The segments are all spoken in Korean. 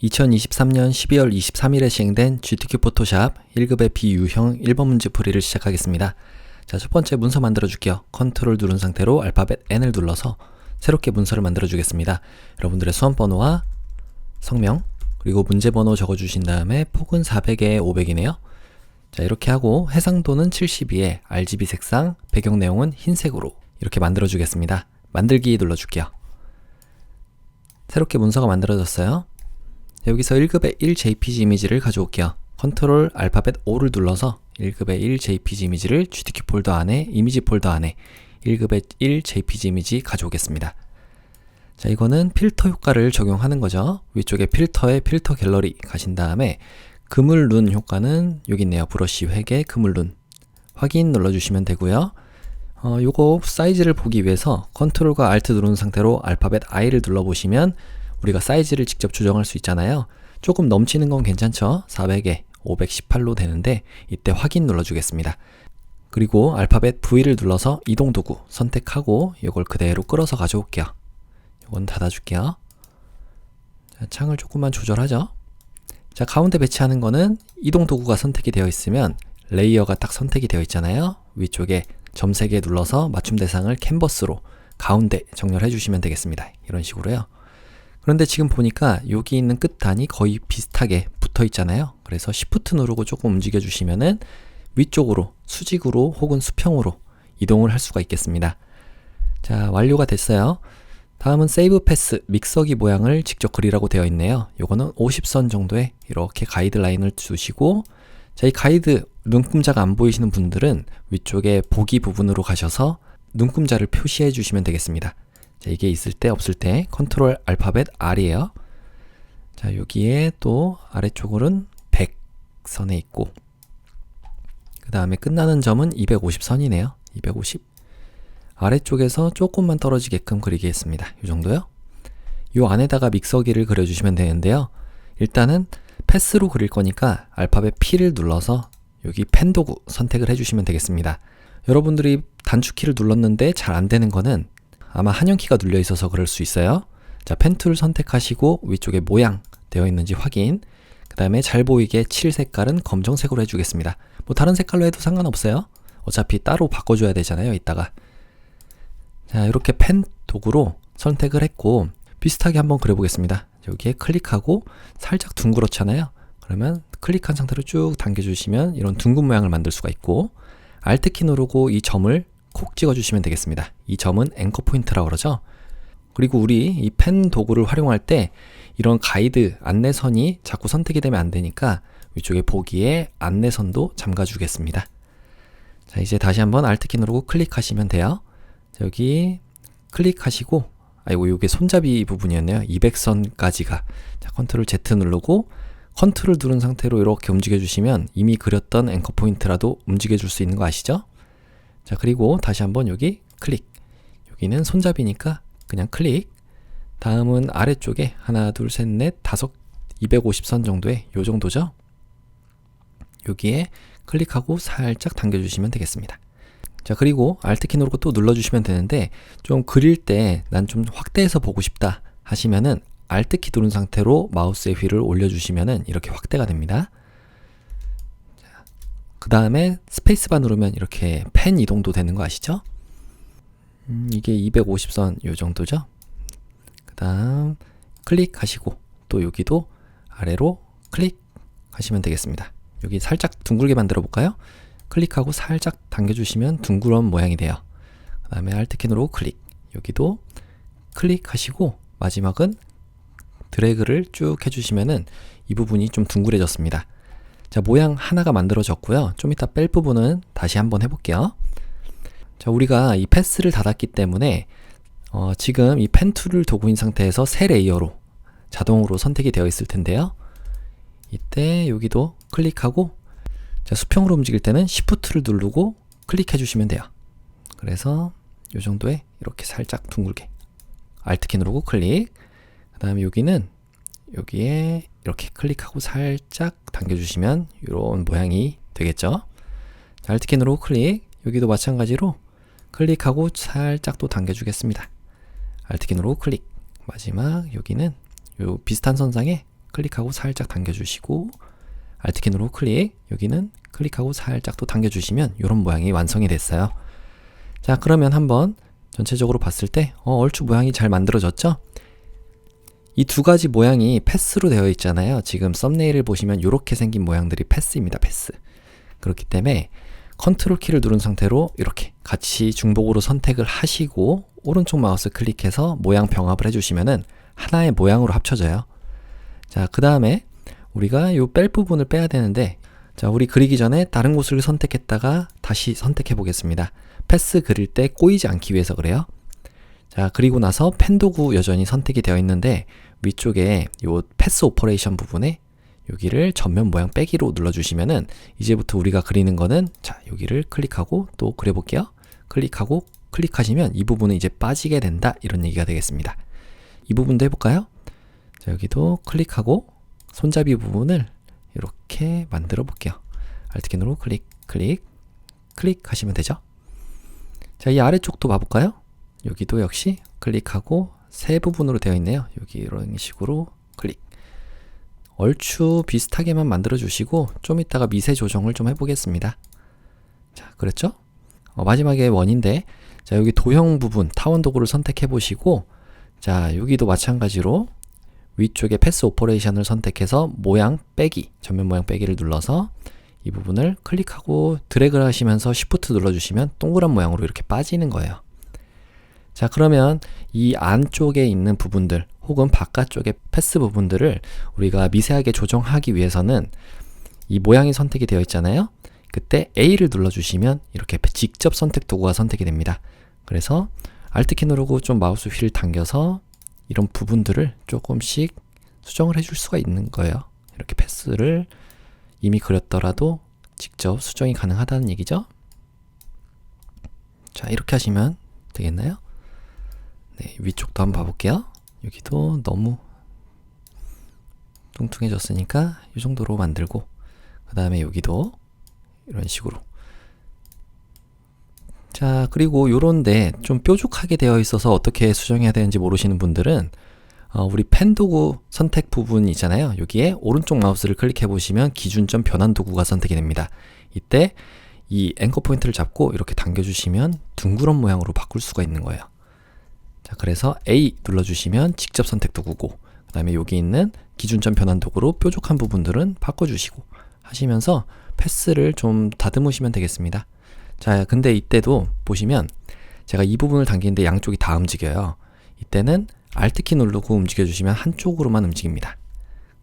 2023년 12월 23일에 시행된 GTK 포토샵 1급의 비유형 1번 문제 풀이를 시작하겠습니다. 자, 첫 번째 문서 만들어 줄게요. 컨트롤 누른 상태로 알파벳 N을 눌러서 새롭게 문서를 만들어 주겠습니다. 여러분들의 수험번호와 성명 그리고 문제번호 적어 주신 다음에 폭은 400에 500이네요. 자, 이렇게 하고 해상도는 72에 RGB 색상, 배경 내용은 흰색으로 이렇게 만들어 주겠습니다. 만들기 눌러 줄게요. 새롭게 문서가 만들어졌어요. 여기서 1급의 1 JPG 이미지를 가져올게요. 컨트롤 알파벳 O를 눌러서 1급의 1 JPG 이미지를 GTK 폴더 안에 이미지 폴더 안에 1급의 1 JPG 이미지 가져오겠습니다. 자, 이거는 필터 효과를 적용하는 거죠. 위쪽에 필터에 필터 갤러리 가신 다음에 그물 룬 효과는 여기 있네요. 브러쉬 회계 그물 룬 확인 눌러주시면 되고요. 요거 사이즈를 보기 위해서 컨트롤과 알트 누른 상태로 알파벳 I를 눌러보시면 우리가 사이즈를 직접 조정할 수 있잖아요. 조금 넘치는 건 괜찮죠? 400에 518로 되는데 이때 확인 눌러주겠습니다. 그리고 알파벳 V를 눌러서 이동 도구 선택하고 이걸 그대로 끌어서 가져올게요. 이건 닫아줄게요. 자, 창을 조금만 조절하죠. 자, 가운데 배치하는 거는 이동 도구가 선택이 되어 있으면 레이어가 딱 선택이 되어 있잖아요. 위쪽에 점 3개 눌러서 맞춤 대상을 캔버스로 가운데 정렬해 주시면 되겠습니다. 이런 식으로요. 그런데 지금 보니까 여기 있는 끝단이 거의 비슷하게 붙어 있잖아요. 그래서 Shift 누르고 조금 움직여 주시면은 위쪽으로 수직으로 혹은 수평으로 이동을 할 수가 있겠습니다. 자, 완료가 됐어요. 다음은 세이브 패스 믹서기 모양을 직접 그리라고 되어 있네요. 요거는 50선 정도의 이렇게 가이드라인을 두시고, 자, 이 가이드 눈금자가 안 보이시는 분들은 위쪽에 보기 부분으로 가셔서 눈금자를 표시해 주시면 되겠습니다. 자, 이게 있을 때 없을 때 컨트롤 알파벳 R이에요. 자, 여기에 또 아래쪽으로는 100선에 있고 그 다음에 끝나는 점은 250선이네요. 250 아래쪽에서 조금만 떨어지게끔 그리겠습니다. 이 정도요. 이 안에다가 믹서기를 그려주시면 되는데요. 일단은 패스로 그릴 거니까 알파벳 P를 눌러서 여기 펜 도구 선택을 해주시면 되겠습니다. 여러분들이 단축키를 눌렀는데 잘 안되는 거는 아마 한영키가 눌려 있어서 그럴 수 있어요. 자, 펜 툴을 선택하시고 위쪽에 모양 되어 있는지 확인, 그 다음에 잘 보이게 칠 색깔은 검정색으로 해주겠습니다. 뭐 다른 색깔로 해도 상관없어요. 어차피 따로 바꿔줘야 되잖아요, 이따가. 자, 이렇게 펜 도구로 선택을 했고 비슷하게 한번 그려보겠습니다. 여기에 클릭하고 살짝 둥그렇잖아요. 그러면 클릭한 상태로 쭉 당겨주시면 이런 둥근 모양을 만들 수가 있고, Alt키 누르고 이 점을 콕 찍어주시면 되겠습니다. 이 점은 앵커 포인트라고 그러죠. 그리고 우리 이 펜 도구를 활용할 때 이런 가이드 안내선이 자꾸 선택이 되면 안 되니까 위쪽에 보기에 안내선도 잠가주겠습니다. 자, 이제 다시 한번 Alt키 누르고 클릭하시면 돼요. 자, 여기 클릭하시고, 아이고, 이게 손잡이 부분이었네요. 200선까지가. 자, 컨트롤 Z 누르고 컨트롤 누른 상태로 이렇게 움직여 주시면 이미 그렸던 앵커 포인트라도 움직여 줄 수 있는 거 아시죠? 자, 그리고 다시 한번 여기 클릭. 여기는 손잡이니까 그냥 클릭. 다음은 아래쪽에 하나, 둘, 셋, 넷, 다섯, 250선 정도의 요 정도죠? 여기에 클릭하고 살짝 당겨주시면 되겠습니다. 자, 그리고 Alt키 누르고 또 눌러주시면 되는데, 좀 그릴 때 난 좀 확대해서 보고 싶다 하시면은 Alt키 누른 상태로 마우스의 휠을 올려주시면은 이렇게 확대가 됩니다. 그 다음에 스페이스바 누르면 이렇게 펜 이동도 되는 거 아시죠? 이게 250선 요 정도죠? 그 다음 클릭하시고 또 여기도 아래로 클릭하시면 되겠습니다. 여기 살짝 둥글게 만들어 볼까요? 클릭하고 살짝 당겨주시면 둥그런 모양이 돼요. 그 다음에 Alt키 누르고 클릭. 여기도 클릭하시고 마지막은 드래그를 쭉 해주시면은 이 부분이 좀 둥그레졌습니다. 자, 모양 하나가 만들어졌고요. 좀 이따 뺄 부분은 다시 한번 해볼게요. 자, 우리가 이 패스를 닫았기 때문에 지금 이 펜 툴을 도구 인 상태에서 새 레이어로 자동으로 선택이 되어 있을 텐데요. 이때 여기도 클릭하고, 자, 수평으로 움직일 때는 Shift를 누르고 클릭해 주시면 돼요. 그래서 이 정도에 이렇게 살짝 둥글게 Alt키 누르고 클릭. 그 다음에 여기는 여기에 이렇게 클릭하고 살짝 당겨주시면 이런 모양이 되겠죠. Alt키 누르고 클릭. 여기도 마찬가지로 클릭하고 살짝 또 당겨주겠습니다. Alt키 누르고 클릭. 마지막 여기는 요 비슷한 선상에 클릭하고 살짝 당겨주시고 Alt 키 누르고 클릭, 여기는 클릭하고 살짝 또 당겨주시면 이런 모양이 완성이 됐어요. 자, 그러면 한번 전체적으로 봤을 때 얼추 모양이 잘 만들어졌죠? 이 두 가지 모양이 패스로 되어 있잖아요. 지금 썸네일을 보시면 이렇게 생긴 모양들이 패스입니다. 패스. 그렇기 때문에 컨트롤 키를 누른 상태로 이렇게 같이 중복으로 선택을 하시고 오른쪽 마우스 클릭해서 모양 병합을 해주시면은 하나의 모양으로 합쳐져요. 자, 그 다음에 우리가 이 뺄 부분을 빼야 되는데, 자, 우리 그리기 전에 다른 곳을 선택했다가 다시 선택해 보겠습니다. 패스 그릴 때 꼬이지 않기 위해서 그래요. 자, 그리고 나서 펜 도구 여전히 선택이 되어 있는데 위쪽에 이 패스 오퍼레이션 부분에 여기를 전면 모양 빼기로 눌러주시면은 이제부터 우리가 그리는 거는, 자, 여기를 클릭하고 또 그려볼게요. 클릭하고 클릭하시면 이 부분은 이제 빠지게 된다, 이런 얘기가 되겠습니다. 이 부분도 해볼까요? 자, 여기도 클릭하고 손잡이 부분을 이렇게 만들어 볼게요. Alt 키 누르고 클릭, 클릭, 클릭 하시면 되죠. 자, 이 아래쪽도 봐볼까요? 여기도 역시 클릭하고 세 부분으로 되어 있네요. 여기 이런 식으로 클릭. 얼추 비슷하게만 만들어 주시고 좀 이따가 미세 조정을 좀 해보겠습니다. 자, 그랬죠? 마지막에 원인데, 자, 여기 도형 부분 타원 도구를 선택해 보시고, 자, 여기도 마찬가지로 위쪽에 패스 오퍼레이션을 선택해서 모양 빼기, 전면 모양 빼기를 눌러서 이 부분을 클릭하고 드래그를 하시면서 Shift 눌러주시면 동그란 모양으로 이렇게 빠지는 거예요. 자, 그러면 이 안쪽에 있는 부분들 혹은 바깥쪽의 패스 부분들을 우리가 미세하게 조정하기 위해서는 이 모양이 선택이 되어 있잖아요. 그때 A를 눌러주시면 이렇게 직접 선택 도구가 선택이 됩니다. 그래서 Alt 키 누르고 좀 마우스 휠을 당겨서 이런 부분들을 조금씩 수정을 해줄 수가 있는 거예요. 이렇게 패스를 이미 그렸더라도 직접 수정이 가능하다는 얘기죠. 자, 이렇게 하시면 되겠나요? 네, 위쪽도 한번 봐볼게요. 여기도 너무 뚱뚱해졌으니까 이 정도로 만들고, 그 다음에 여기도 이런 식으로. 자, 그리고 요런데 좀 뾰족하게 되어 있어서 어떻게 수정해야 되는지 모르시는 분들은 우리 펜 도구 선택 부분 있잖아요. 여기에 오른쪽 마우스를 클릭해 보시면 기준점 변환 도구가 선택이 됩니다. 이때 이 앵커 포인트를 잡고 이렇게 당겨주시면 둥그런 모양으로 바꿀 수가 있는 거예요. 자, 그래서 A 눌러주시면 직접 선택 도구고, 그 다음에 여기 있는 기준점 변환 도구로 뾰족한 부분들은 바꿔주시고 하시면서 패스를 좀 다듬으시면 되겠습니다. 자, 근데 이때도 보시면 제가 이 부분을 당기는데 양쪽이 다 움직여요. 이때는 Alt 키 누르고 움직여주시면 한쪽으로만 움직입니다.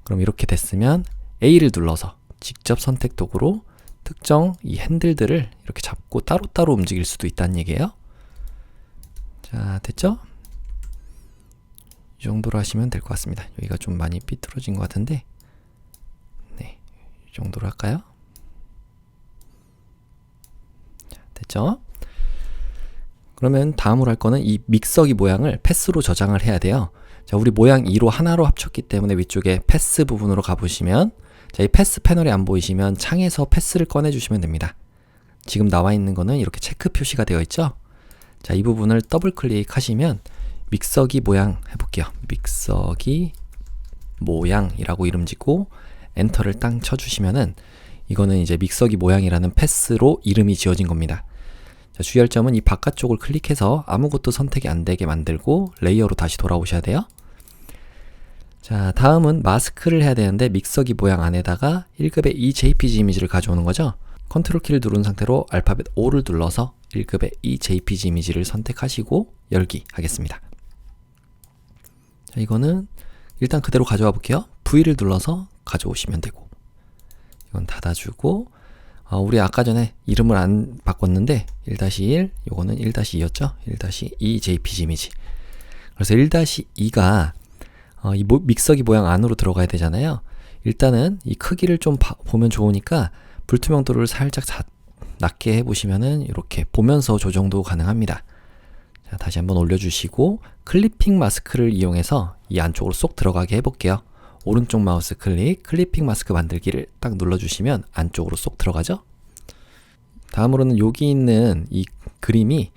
그럼 이렇게 됐으면 A를 눌러서 직접 선택 도구로 특정 이 핸들들을 이렇게 잡고 따로따로 움직일 수도 있다는 얘기예요. 자, 됐죠? 이 정도로 하시면 될 것 같습니다. 여기가 좀 많이 삐뚤어진 것 같은데, 네, 이 정도로 할까요? 자, 됐죠? 그러면 다음으로 할 거는 이 믹서기 모양을 패스로 저장을 해야 돼요. 자, 우리 모양 2로 하나로 합쳤기 때문에 위쪽에 패스 부분으로 가보시면, 자, 이 패스 패널이 안 보이시면 창에서 패스를 꺼내주시면 됩니다. 지금 나와 있는 거는 이렇게 체크 표시가 되어 있죠? 자, 이 부분을 더블 클릭하시면 믹서기 모양 해볼게요. 믹서기 모양이라고 이름 짓고 엔터를 딱 쳐주시면은 이거는 이제 믹서기 모양이라는 패스로 이름이 지어진 겁니다. 자, 주의할 점은 이 바깥쪽을 클릭해서 아무것도 선택이 안 되게 만들고 레이어로 다시 돌아오셔야 돼요. 자, 다음은 마스크를 해야 되는데 믹서기 모양 안에다가 1급의 이 JPG 이미지를 가져오는 거죠. 컨트롤 키를 누른 상태로 알파벳 O를 눌러서 1급의 이 JPG 이미지를 선택하시고 열기 하겠습니다. 자, 이거는 일단 그대로 가져와 볼게요. V를 눌러서 가져오시면 되고, 이건 닫아주고, 우리 아까 전에 이름을 안 바꿨는데 1-1, 요거는 1-2였죠? 1-2 JPG 이미지. 그래서 1-2가 이 믹서기 모양 안으로 들어가야 되잖아요. 일단은 이 크기를 좀 보면 좋으니까 불투명도를 살짝 낮게 해보시면은 이렇게 보면서 조정도 가능합니다. 자, 다시 한번 올려주시고 클리핑 마스크를 이용해서 이 안쪽으로 쏙 들어가게 해볼게요. 오른쪽 마우스 클릭, 클리핑 마스크 만들기를 딱 눌러주시면 안쪽으로 쏙 들어가죠. 다음으로는 여기 있는 이 그림이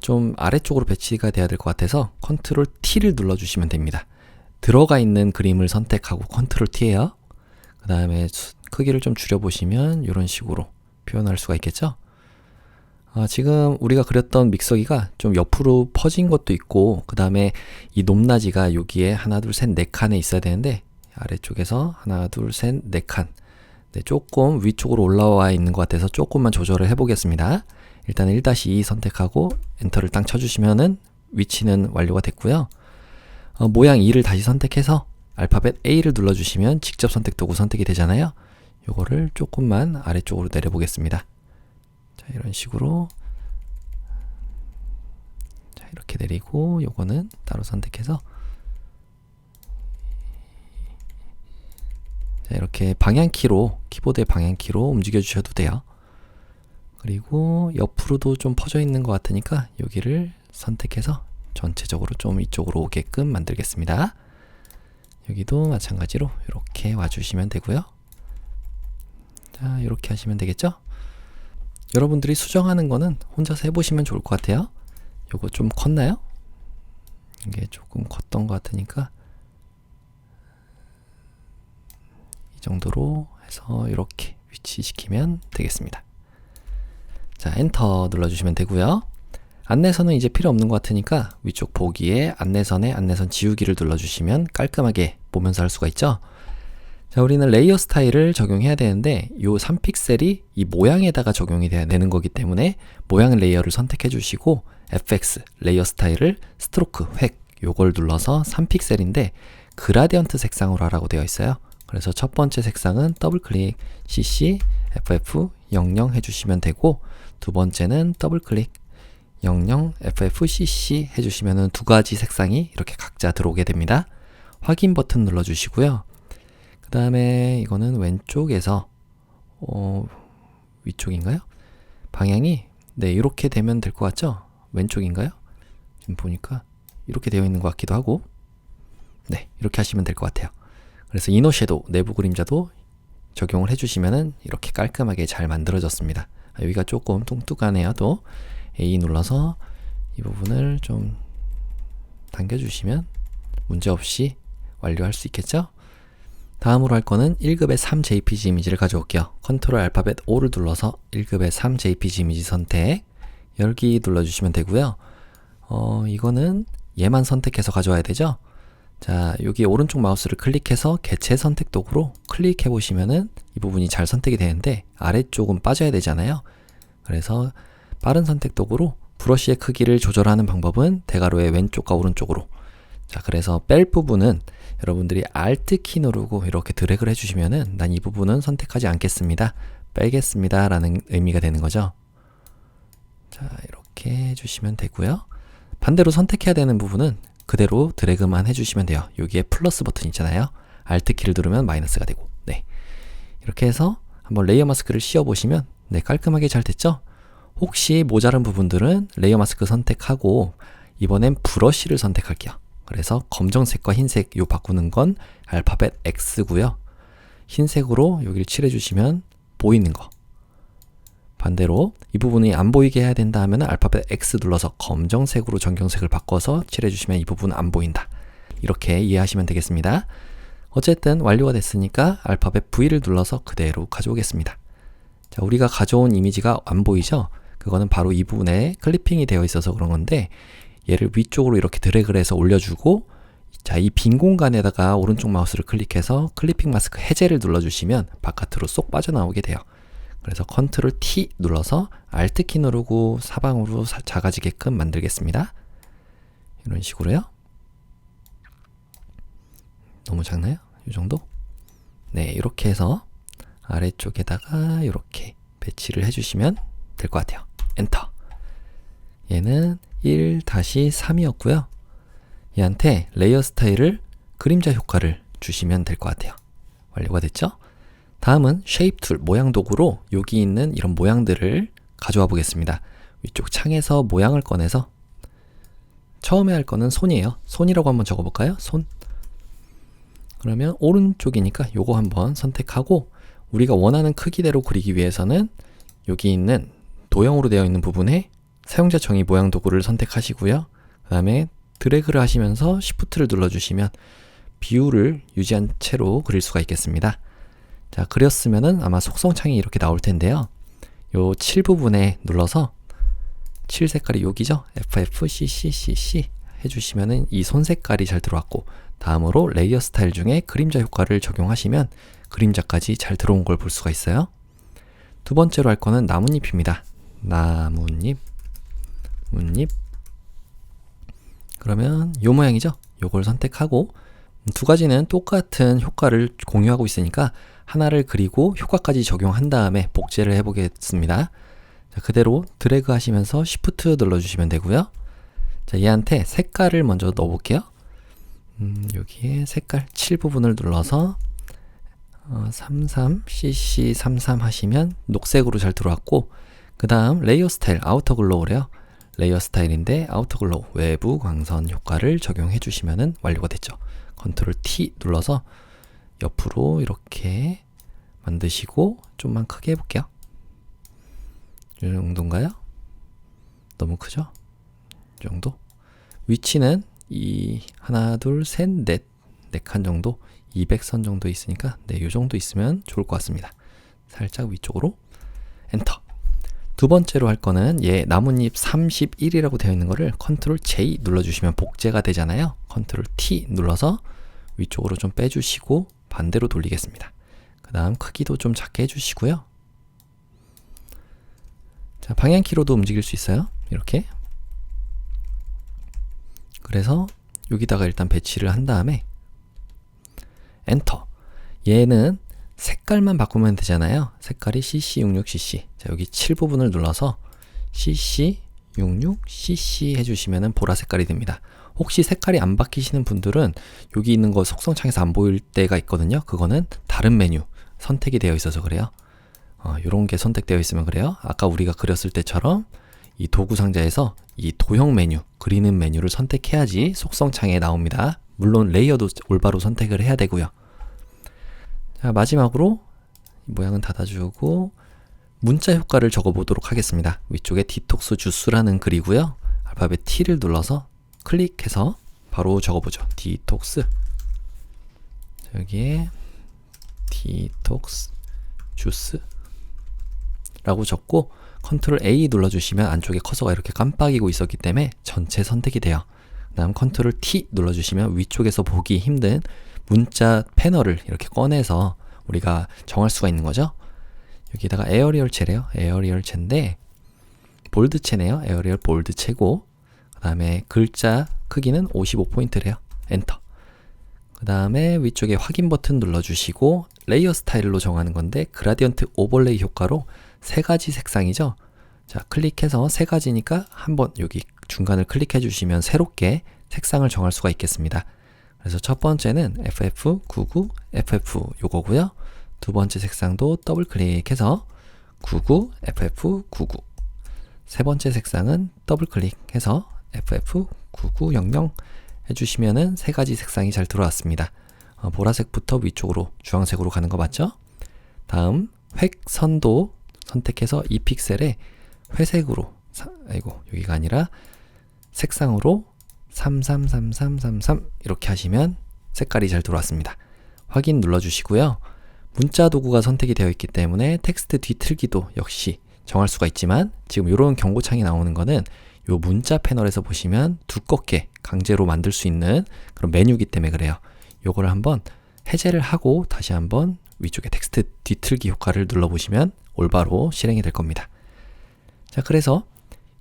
좀 아래쪽으로 배치가 돼야 될 것 같아서 컨트롤 T를 눌러주시면 됩니다. 들어가 있는 그림을 선택하고 컨트롤 T예요. 그 다음에 크기를 좀 줄여보시면 이런 식으로 표현할 수가 있겠죠. 지금 우리가 그렸던 믹서기가 좀 옆으로 퍼진 것도 있고, 그 다음에 이 높낮이가 여기에 하나 둘 셋 네 칸에 있어야 되는데 아래쪽에서 하나 둘 셋 네 칸, 네, 조금 위쪽으로 올라와 있는 것 같아서 조금만 조절을 해 보겠습니다. 일단 1-2 선택하고 엔터를 딱 쳐주시면은 위치는 완료가 됐고요. 모양 2를 다시 선택해서 알파벳 A를 눌러주시면 직접 선택 도구 선택이 되잖아요. 요거를 조금만 아래쪽으로 내려보겠습니다. 자, 이런 식으로, 자, 이렇게 내리고 요거는 따로 선택해서, 자, 이렇게 방향키로, 키보드의 방향키로 움직여 주셔도 돼요. 그리고 옆으로도 좀 퍼져 있는 것 같으니까 여기를 선택해서 전체적으로 좀 이쪽으로 오게끔 만들겠습니다. 여기도 마찬가지로 이렇게 와주시면 되고요. 자, 이렇게 하시면 되겠죠? 여러분들이 수정하는 거는 혼자서 해보시면 좋을 것 같아요. 요거 좀 컸나요? 이게 조금 컸던 것 같으니까 이 정도로 해서 이렇게 위치시키면 되겠습니다. 자, 엔터 눌러주시면 되고요. 안내선은 이제 필요 없는 것 같으니까 위쪽 보기에 안내선에 안내선 지우기를 눌러주시면 깔끔하게 보면서 할 수가 있죠. 자, 우리는 레이어 스타일을 적용해야 되는데 요 3픽셀이 이 모양에다가 적용이 돼야 되는 거기 때문에 모양 레이어를 선택해 주시고 FX 레이어 스타일을 스트로크 획 요걸 눌러서 3픽셀인데 그라디언트 색상으로 하라고 되어 있어요. 그래서 첫 번째 색상은 더블클릭 CC FF 00 해주시면 되고, 두 번째는 더블클릭 00 FFCC 해주시면 두 가지 색상이 이렇게 각자 들어오게 됩니다. 확인 버튼 눌러주시고요. 그 다음에 이거는 왼쪽에서 위쪽인가요? 방향이 네, 이렇게 되면 될 것 같죠? 왼쪽인가요? 지금 보니까 이렇게 되어 있는 것 같기도 하고, 네, 이렇게 하시면 될 것 같아요. 그래서 이너 섀도우, 내부 그림자도 적용을 해주시면은 이렇게 깔끔하게 잘 만들어졌습니다. 여기가 조금 뚱뚱하네요. 또 A 눌러서 이 부분을 좀 당겨주시면 문제없이 완료할 수 있겠죠? 다음으로 할 거는 1급의 3 JPG 이미지를 가져올게요. 컨트롤 알파벳 O를 눌러서 1급의 3 JPG 이미지 선택, 열기 눌러주시면 되고요. 이거는 얘만 선택해서 가져와야 되죠? 자, 여기 오른쪽 마우스를 클릭해서 개체 선택 도구로 클릭해 보시면은 이 부분이 잘 선택이 되는데 아래쪽은 빠져야 되잖아요. 그래서 빠른 선택 도구로 브러쉬의 크기를 조절하는 방법은 대괄호의 왼쪽과 오른쪽으로. 자, 그래서 뺄 부분은 여러분들이 Alt 키 누르고 이렇게 드래그를 해주시면은 난 이 부분은 선택하지 않겠습니다, 빼겠습니다 라는 의미가 되는 거죠. 자, 이렇게 해주시면 되고요. 반대로 선택해야 되는 부분은 그대로 드래그만 해주시면 돼요. 여기에 플러스 버튼 있잖아요. Alt 키를 누르면 마이너스가 되고, 네, 이렇게 해서 한번 레이어 마스크를 씌워 보시면 네, 깔끔하게 잘 됐죠? 혹시 모자란 부분들은 레이어 마스크 선택하고 이번엔 브러쉬를 선택할게요. 그래서 검정색과 흰색 요 바꾸는 건 알파벳 X고요. 흰색으로 여기를 칠해주시면 보이는 거. 반대로 이 부분이 안 보이게 해야 된다 하면 알파벳 X 눌러서 검정색으로 전경색을 바꿔서 칠해주시면 이 부분은 안 보인다. 이렇게 이해하시면 되겠습니다. 어쨌든 완료가 됐으니까 알파벳 V를 눌러서 그대로 가져오겠습니다. 자, 우리가 가져온 이미지가 안 보이죠? 그거는 바로 이 부분에 클리핑이 되어 있어서 그런 건데, 얘를 위쪽으로 이렇게 드래그를 해서 올려주고, 자, 이 빈 공간에다가 오른쪽 마우스를 클릭해서 클리핑 마스크 해제를 눌러주시면 바깥으로 쏙 빠져나오게 돼요. 그래서 컨트롤 T 눌러서 Alt 키 누르고 사방으로 작아지게끔 만들겠습니다. 이런 식으로요. 너무 작나요? 이 정도? 네, 이렇게 해서 아래쪽에다가 이렇게 배치를 해주시면 될 것 같아요. 엔터. 얘는 1-3이었고요. 얘한테 레이어 스타일을 그림자 효과를 주시면 될 것 같아요. 완료가 됐죠? 다음은 쉐입 툴, 모양 도구로 여기 있는 이런 모양들을 가져와 보겠습니다. 위쪽 창에서 모양을 꺼내서 처음에 할 거는 손이에요. 손이라고 한번 적어볼까요? 손. 그러면 오른쪽이니까 요거 한번 선택하고, 우리가 원하는 크기대로 그리기 위해서는 여기 있는 도형으로 되어 있는 부분에 사용자 정의 모양 도구를 선택하시고요. 그 다음에 드래그를 하시면서 Shift를 눌러주시면 비율을 유지한 채로 그릴 수가 있겠습니다. 자, 그렸으면은 아마 속성창이 이렇게 나올 텐데요. 요 7 부분에 눌러서 7 색깔이 여기죠? FFCCCC 해주시면은 이 손 색깔이 잘 들어왔고, 다음으로 레이어 스타일 중에 그림자 효과를 적용하시면 그림자까지 잘 들어온 걸 볼 수가 있어요. 두 번째로 할 거는 나뭇잎입니다. 나뭇잎, 문잎. 그러면 요 모양이죠? 요걸 선택하고, 두 가지는 똑같은 효과를 공유하고 있으니까 하나를 그리고 효과까지 적용한 다음에 복제를 해보겠습니다. 자, 그대로 드래그 하시면서 Shift 눌러주시면 되고요. 자, 얘한테 색깔을 먼저 넣어볼게요. 여기에 색깔 7 부분을 눌러서 33cc33 하시면 녹색으로 잘 들어왔고, 그 다음 레이어 스타일 아우터 글로우래요. 레이어 스타일인데 아우터 글로우 외부 광선 효과를 적용해 주시면 완료가 됐죠. 컨트롤 T 눌러서 옆으로 이렇게 만드시고 좀만 크게 해볼게요. 이 정도인가요? 너무 크죠? 이 정도? 위치는 이 하나 둘 셋 넷 칸 정도, 200선 정도 있으니까 네, 이 정도 있으면 좋을 것 같습니다. 살짝 위쪽으로 엔터. 두 번째로 할 거는 얘 나뭇잎 31이라고 되어 있는 거를 컨트롤 J 눌러주시면 복제가 되잖아요. 컨트롤 T 눌러서 위쪽으로 좀 빼주시고 반대로 돌리겠습니다. 그 다음 크기도 좀 작게 해주시고요. 자, 방향키로도 움직일 수 있어요. 이렇게. 그래서 여기다가 일단 배치를 한 다음에 엔터. 얘는 색깔만 바꾸면 되잖아요. 색깔이 CC66CC. 자, 여기 7 부분을 눌러서 CC66CC 해주시면 보라 색깔이 됩니다. 혹시 색깔이 안 바뀌시는 분들은 여기 있는 거 속성창에서 안 보일 때가 있거든요. 그거는 다른 메뉴 선택이 되어 있어서 그래요. 요런 게 선택되어 있으면 그래요. 아까 우리가 그렸을 때처럼 이 도구 상자에서 이 도형 메뉴, 그리는 메뉴를 선택해야지 속성창에 나옵니다. 물론 레이어도 올바로 선택을 해야 되고요. 자, 마지막으로 모양은 닫아주고 문자 효과를 적어보도록 하겠습니다. 위쪽에 디톡스 주스라는 글이고요. 알파벳 T를 눌러서 클릭해서 바로 적어보죠. 디톡스. 여기에 디톡스 주스 라고 적고 컨트롤 A 눌러주시면 안쪽에 커서가 이렇게 깜빡이고 있었기 때문에 전체 선택이 돼요. 그 다음 컨트롤 T 눌러주시면 위쪽에서 보기 힘든 문자 패널을 이렇게 꺼내서 우리가 정할 수가 있는 거죠. 여기다가 에어리얼체래요. 에어리얼체인데 볼드체네요. 에어리얼 볼드체고, 그 다음에 글자 크기는 55포인트래요. 엔터. 그 다음에 위쪽에 확인 버튼 눌러주시고 레이어 스타일로 정하는 건데 그라디언트 오버레이 효과로 세 가지 색상이죠. 자, 클릭해서 세 가지니까 한번 여기 중간을 클릭해 주시면 새롭게 색상을 정할 수가 있겠습니다. 그래서 첫 번째는 FF99 FF 요거고요. 두 번째 색상도 더블 클릭해서 99 FF99. 세 번째 색상은 더블 클릭해서 FF9900 해주시면은 세 가지 색상이 잘 들어왔습니다. 보라색부터 위쪽으로 주황색으로 가는 거 맞죠? 다음 획선도 선택해서 이 픽셀에 회색으로 여기가 아니라 색상으로 333333 이렇게 하시면 색깔이 잘 들어왔습니다. 확인 눌러주시고요. 문자 도구가 선택이 되어 있기 때문에 텍스트 뒤틀기도 역시 정할 수가 있지만 지금 이런 경고창이 나오는 거는 요 문자 패널에서 보시면 두껍게 강제로 만들 수 있는 그런 메뉴이기 때문에 그래요. 요거를 한번 해제를 하고 다시 한번 위쪽에 텍스트 뒤틀기 효과를 눌러보시면 올바로 실행이 될 겁니다. 자, 그래서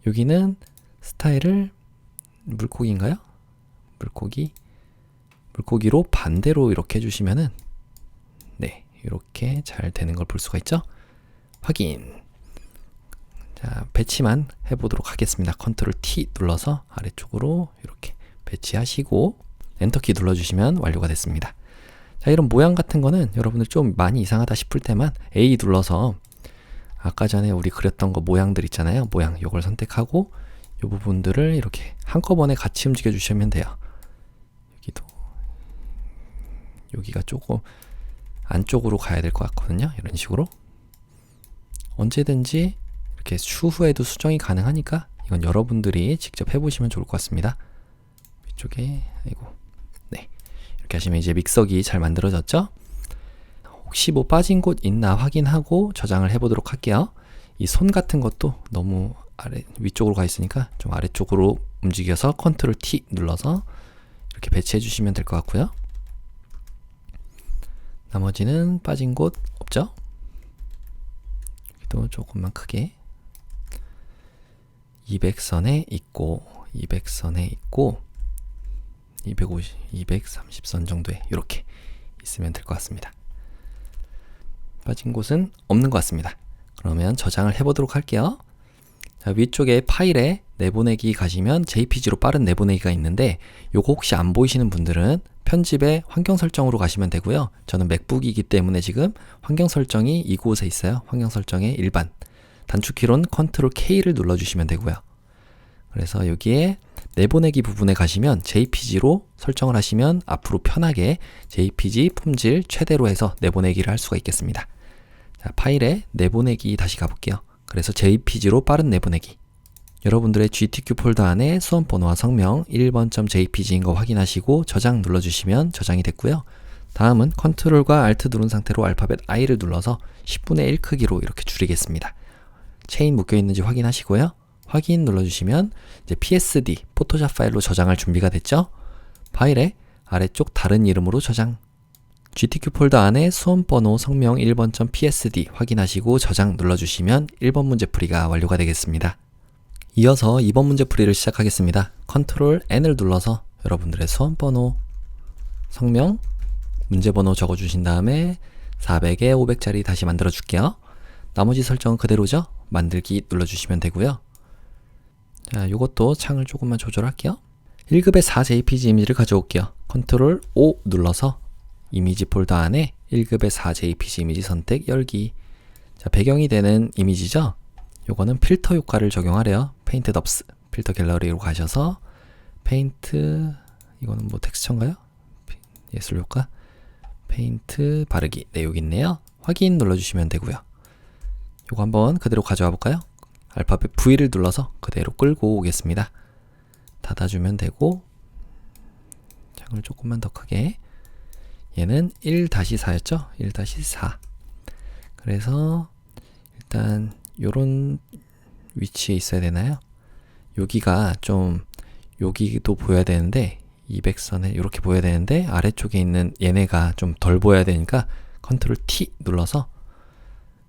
여기는 스타일을 물고기인가요? 물고기로 반대로 이렇게 해주시면은 네, 이렇게 잘 되는 걸 볼 수가 있죠? 확인. 자, 배치만 해보도록 하겠습니다. 컨트롤 T 눌러서 아래쪽으로 이렇게 배치하시고 엔터키 눌러주시면 완료가 됐습니다. 자, 이런 모양 같은 거는 여러분들 좀 많이 이상하다 싶을 때만 A 눌러서 아까 전에 우리 그렸던 거 모양들 있잖아요. 모양 요걸 선택하고 이 부분들을 이렇게 한꺼번에 같이 움직여 주시면 돼요. 여기가 조금 안쪽으로 가야 될 것 같거든요. 이런 식으로 언제든지 이렇게 추후에도 수정이 가능하니까 이건 여러분들이 직접 해보시면 좋을 것 같습니다. 위쪽에 네, 이렇게 이렇게 하시면 이제 믹서기 잘 만들어졌죠? 혹시 뭐 빠진 곳 있나 확인하고 저장을 해보도록 할게요. 이 손 같은 것도 너무 위쪽으로 가 있으니까 좀 아래쪽으로 움직여서 컨트롤 T 눌러서 이렇게 배치해 주시면 될 것 같고요. 나머지는 빠진 곳 없죠? 여기도 조금만 크게 200선에 있고 200선에 있고 250, 230선 정도에 이렇게 있으면 될 것 같습니다. 빠진 곳은 없는 것 같습니다. 그러면 저장을 해보도록 할게요. 자, 위쪽에 파일에 내보내기 가시면 JPG로 빠른 내보내기가 있는데 요거 혹시 안 보이시는 분들은 편집에 환경 설정으로 가시면 되고요. 저는 맥북이기 때문에 지금 환경 설정이 이곳에 있어요. 환경 설정에 일반 단축키로는 컨트롤 K를 눌러주시면 되고요. 그래서 여기에 내보내기 부분에 가시면 JPG로 설정을 하시면 앞으로 편하게 JPG 품질 최대로 해서 내보내기를 할 수가 있겠습니다. 자, 파일에 내보내기 다시 가볼게요. 그래서 JPG로 빠른 내보내기. 여러분들의 GTQ 폴더 안에 수험번호와 성명 1번.jpg인 거 확인하시고 저장 눌러주시면 저장이 됐고요. 다음은 컨트롤과 Alt 누른 상태로 알파벳 I를 눌러서 10분의 1 크기로 이렇게 줄이겠습니다. 체인 묶여 있는지 확인하시고요. 확인 눌러주시면 이제 PSD 포토샵 파일로 저장할 준비가 됐죠. 파일에 아래쪽 다른 이름으로 저장. GTQ 폴더 안에 수험번호 성명 1번.psd 확인하시고 저장 눌러주시면 1번 문제풀이가 완료가 되겠습니다. 이어서 2번 문제풀이를 시작하겠습니다. 컨트롤 N을 눌러서 여러분들의 수험번호, 성명, 문제번호 적어주신 다음에 400에 500짜리 다시 만들어 줄게요. 나머지 설정은 그대로죠? 만들기 눌러주시면 되고요. 자, 요것도 창을 조금만 조절할게요. 1급의 4jpg 이미지를 가져올게요. 컨트롤 O 눌러서 이미지 폴더 안에 1급의 4jpg 이미지 선택 열기. 자, 배경이 되는 이미지죠? 요거는 필터 효과를 적용하래요. 페인트 덥스 필터 갤러리로 가셔서 페인트, 이거는 뭐 텍스처인가요? 예술 효과 페인트 바르기. 네, 여기 있네요. 확인 눌러주시면 되고요. 요거 한번 그대로 가져와 볼까요? 알파벳 V를 눌러서 그대로 끌고 오겠습니다. 닫아주면 되고, 창을 조금만 더 크게. 얘는 1-4였죠? 1-4. 그래서 일단 요런 위치에 있어야 되나요? 여기가 좀 여기도 보여야 되는데 200선에 이렇게 보여야 되는데 아래쪽에 있는 얘네가 좀 덜 보여야 되니까 컨트롤 T 눌러서,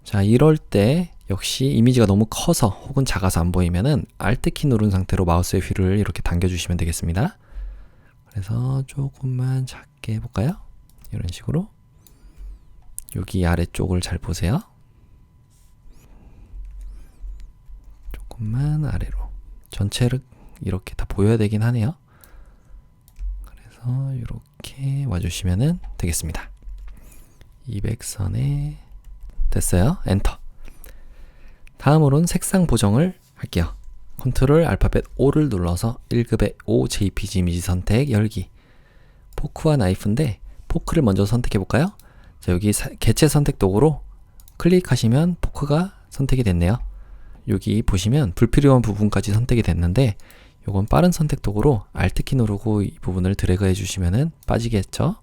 자, 이럴 때 역시 이미지가 너무 커서 혹은 작아서 안 보이면은 Alt 키 누른 상태로 마우스의 휠을 이렇게 당겨주시면 되겠습니다. 그래서 조금만 작게 해볼까요? 이런 식으로 여기 아래쪽을 잘 보세요. 조금만 아래로. 전체를 이렇게 다 보여야 되긴 하네요. 그래서 이렇게 와주시면 되겠습니다. 200선에 됐어요. 엔터. 다음으로는 색상 보정을 할게요. 컨트롤 알파벳 O를 눌러서 1급의 O JPG 이미지 선택 열기. 포크와 나이프인데 포크를 먼저 선택해 볼까요? 자, 여기 개체 선택 도구로 클릭하시면 포크가 선택이 됐네요. 여기 보시면 불필요한 부분까지 선택이 됐는데 요건 빠른 선택 도구로 Alt 키 누르고 이 부분을 드래그 해주시면 빠지겠죠?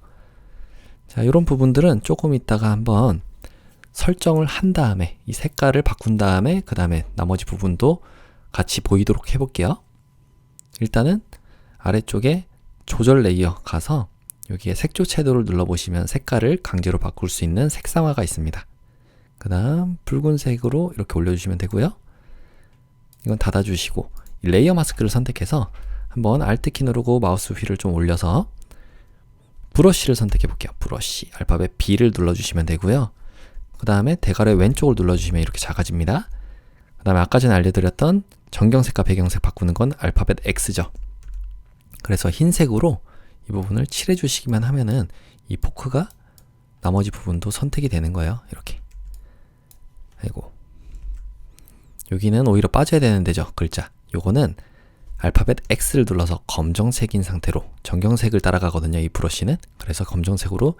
자, 이런 부분들은 조금 있다가 한번 설정을 한 다음에 이 색깔을 바꾼 다음에 그 다음에 나머지 부분도 같이 보이도록 해볼게요. 일단은 아래쪽에 조절 레이어 가서 여기에 색조 채도를 눌러보시면 색깔을 강제로 바꿀 수 있는 색상화가 있습니다. 그 다음 붉은색으로 이렇게 올려주시면 되고요. 이건 닫아주시고 레이어 마스크를 선택해서 한번 Alt 키 누르고 마우스 휠을 좀 올려서 브러쉬를 선택해 볼게요. 브러쉬 알파벳 B를 눌러주시면 되고요. 그 다음에 대괄호 왼쪽을 눌러주시면 이렇게 작아집니다. 그 다음에 아까 전에 알려드렸던 전경색과 배경색 바꾸는 건 알파벳 X죠. 그래서 흰색으로 이 부분을 칠해 주시기만 하면은 이 포크가 나머지 부분도 선택이 되는 거예요. 이렇게. 아이고. 여기는 오히려 빠져야 되는 데죠. 글자. 요거는 알파벳 X를 눌러서 검정색인 상태로 전경색을 따라가거든요. 이 브러쉬는. 그래서 검정색으로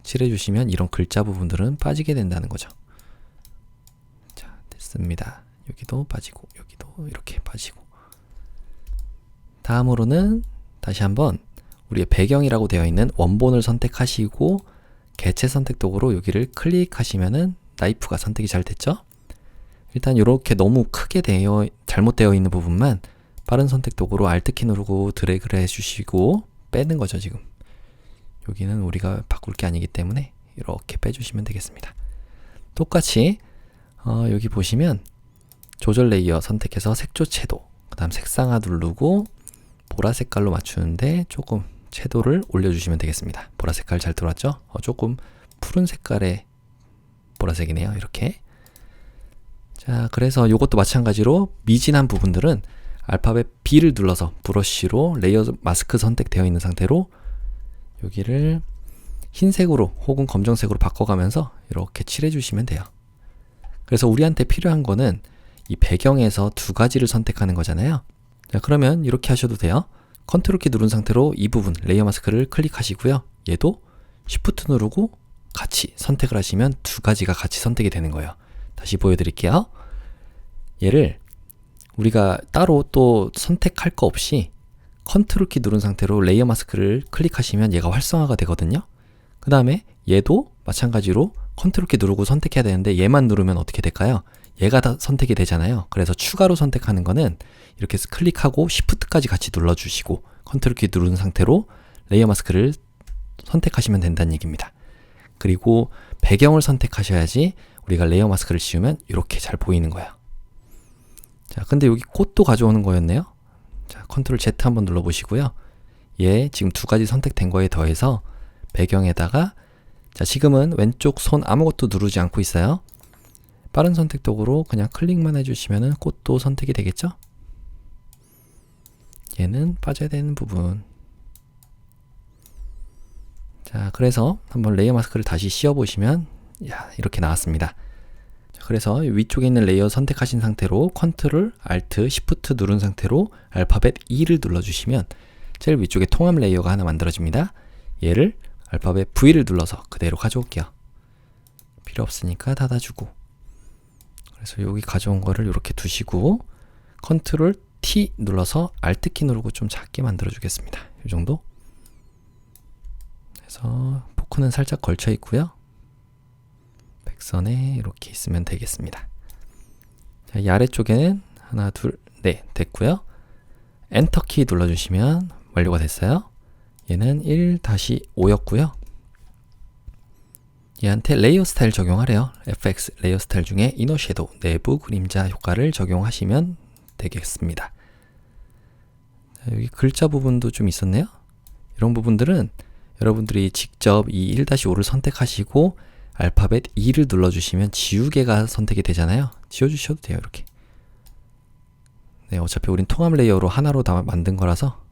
칠해주시면 이런 글자 부분들은 빠지게 된다는 거죠. 자, 됐습니다. 여기도 빠지고 여기도 이렇게 빠지고. 다음으로는 다시 한번 우리의 배경이라고 되어 있는 원본을 선택하시고 개체 선택 도구로 여기를 클릭하시면은 나이프가 선택이 잘 됐죠? 일단 이렇게 너무 크게 잘못되어 있는 부분만 빠른 선택 도구로 Alt키 누르고 드래그를 해주시고 빼는 거죠, 지금. 여기는 우리가 바꿀 게 아니기 때문에 이렇게 빼주시면 되겠습니다. 똑같이 여기 보시면 조절 레이어 선택해서 색조 채도, 그 다음 색상화 누르고 보라 색깔로 맞추는데 조금 채도를 올려주시면 되겠습니다. 보라 색깔 잘 들어왔죠? 조금 푸른 색깔의 보라색이네요. 이렇게. 자, 그래서 이것도 마찬가지로 미진한 부분들은 알파벳 B를 눌러서 브러쉬로 레이어 마스크 선택되어 있는 상태로 여기를 흰색으로 혹은 검정색으로 바꿔가면서 이렇게 칠해 주시면 돼요. 그래서 우리한테 필요한 거는 이 배경에서 두 가지를 선택하는 거잖아요. 자, 그러면 이렇게 하셔도 돼요. 컨트롤 키 누른 상태로 이 부분 레이어 마스크를 클릭하시고요. 얘도 Shift 누르고 같이 선택을 하시면 두 가지가 같이 선택이 되는 거예요. 다시 보여드릴게요. 얘를 우리가 따로 또 선택할 거 없이 컨트롤 키 누른 상태로 레이어 마스크를 클릭하시면 얘가 활성화가 되거든요. 그 다음에 얘도 마찬가지로 컨트롤 키 누르고 선택해야 되는데 얘만 누르면 어떻게 될까요? 얘가 다 선택이 되잖아요. 그래서 추가로 선택하는 거는 이렇게 해서 클릭하고 Shift까지 같이 눌러주시고 컨트롤 키 누른 상태로 레이어 마스크를 선택하시면 된다는 얘기입니다. 그리고 배경을 선택하셔야지 우리가 레이어 마스크를 씌우면 이렇게 잘 보이는 거예요. 자, 근데 여기 꽃도 가져오는 거였네요. 자, 컨트롤 Z 한번 눌러보시고요. 얘 지금 두 가지 선택된 거에 더해서 배경에다가 자, 지금은 왼쪽 손 아무것도 누르지 않고 있어요. 빠른 선택 도구로 그냥 클릭만 해주시면은 꽃도 선택이 되겠죠? 얘는 빠져야 되는 부분. 자, 그래서 한번 레이어 마스크를 다시 씌워보시면 야, 이렇게 나왔습니다. 자, 그래서 위쪽에 있는 레이어 선택하신 상태로 컨트롤, 알트, 시프트 누른 상태로 알파벳 E를 눌러주시면 제일 위쪽에 통합 레이어가 하나 만들어집니다. 얘를 알파벳 V를 눌러서 그대로 가져올게요. 필요 없으니까 닫아주고, 그래서 여기 가져온 거를 이렇게 두시고 컨트롤 T 눌러서 Alt 키 누르고 좀 작게 만들어 주겠습니다. 이 정도. 그래서 포크는 살짝 걸쳐 있고요. 백선에 이렇게 있으면 되겠습니다. 자, 이 아래쪽에는 하나, 둘, 네, 됐고요. 엔터 키 눌러주시면 완료가 됐어요. 얘는 1-5였고요. 얘한테 레이어 스타일 적용하래요. FX 레이어 스타일 중에 이너 섀도우, 내부 그림자 효과를 적용하시면 되겠습니다. 자, 여기 글자 부분도 좀 있었네요. 이런 부분들은 여러분들이 직접 이 1-5를 선택하시고 알파벳 E를 눌러주시면 지우개가 선택이 되잖아요. 지워주셔도 돼요. 이렇게. 네, 어차피 우린 통합 레이어로 하나로 다 만든 거라서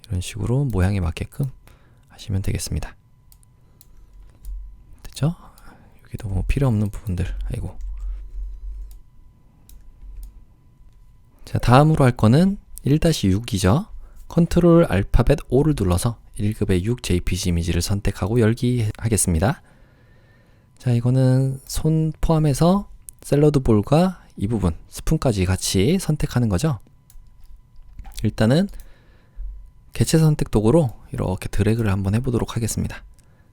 이런 식으로 모양에 맞게끔 하시면 되겠습니다. 됐죠? 여기도 뭐 필요 없는 부분들. 아이고. 자, 다음으로 할 거는 1-6이죠. 컨트롤 알파벳 O를 눌러서 1급의 6 JPG 이미지를 선택하고 열기 하겠습니다. 자, 이거는 손 포함해서 샐러드 볼과 이 부분, 스푼까지 같이 선택하는 거죠. 일단은 개체 선택 도구로 이렇게 드래그를 한번 해보도록 하겠습니다.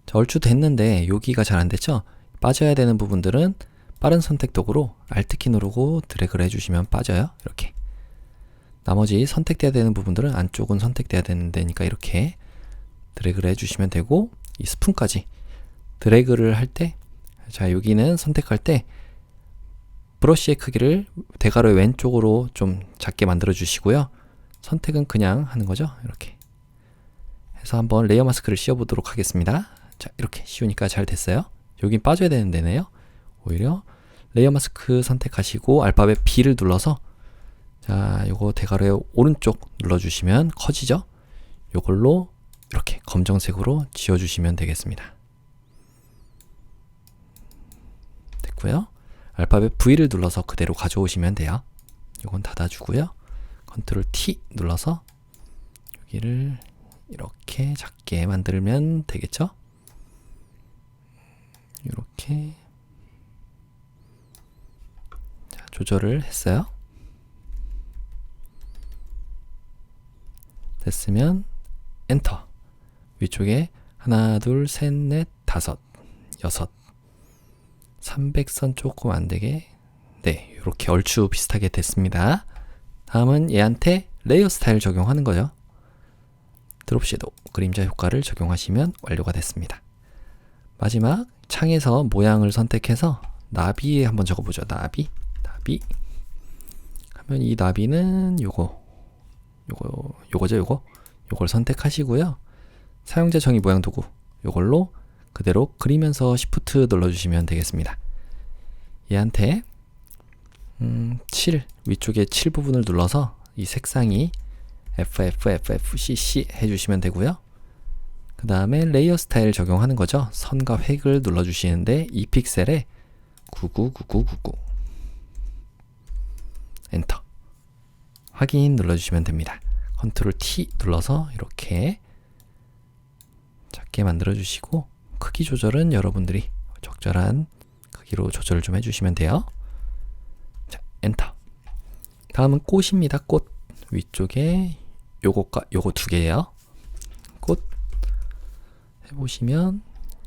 자, 얼추 됐는데 여기가 잘 안 됐죠? 빠져야 되는 부분들은 빠른 선택 도구로 Alt키 누르고 드래그를 해주시면 빠져요. 이렇게. 나머지 선택돼야 되는 부분들은 안쪽은 선택돼야 되는 데니까 이렇게 드래그를 해주시면 되고, 이 스푼까지 드래그를 할 때, 자, 여기는 선택할 때 브러쉬의 크기를 대괄호의 왼쪽으로 좀 작게 만들어 주시고요. 선택은 그냥 하는 거죠. 이렇게 해서 한번 레이어 마스크를 씌워 보도록 하겠습니다. 자, 이렇게 씌우니까 잘 됐어요. 여긴 빠져야 되는 데네요. 오히려 레이어 마스크 선택하시고 알파벳 B를 눌러서, 자, 요거 대괄호의 오른쪽 눌러주시면 커지죠. 요걸로 이렇게 검정색으로 지워주시면 되겠습니다. 됐고요. 알파벳 V를 눌러서 그대로 가져오시면 돼요. 요건 닫아주고요. 컨트롤 T 눌러서 여기를 이렇게 작게 만들면 되겠죠? 이렇게. 자, 조절을 했어요. 됐으면 엔터. 위쪽에 하나, 둘, 셋, 넷, 다섯, 여섯, 300선 조금 안되게, 네, 이렇게 얼추 비슷하게 됐습니다. 다음은 얘한테 레이어 스타일 적용하는 거죠. 드롭 섀도우, 그림자 효과를 적용하시면 완료가 됐습니다. 마지막 창에서 모양을 선택해서 나비에 한번 적어보죠. 나비 하면 이 나비는 요거죠. 요걸 선택하시고요. 사용자 정의 모양 도구 요걸로 그대로 그리면서 Shift 눌러주시면 되겠습니다. 얘한테 7 위쪽에 7 부분을 눌러서 이 색상이 FFFFCC 해주시면 되고요. 그 다음에 레이어 스타일 적용하는 거죠. 선과 획을 눌러주시는데 이 픽셀에 999999 엔터 확인 눌러주시면 됩니다. 컨트롤 T 눌러서 이렇게 작게 만들어 주시고 크기 조절은 여러분들이 적절한 크기로 조절을 좀 해주시면 돼요. 자, 엔터. 다음은 꽃입니다. 꽃 위쪽에 요것과 요거 두 개예요. 꽃 해보시면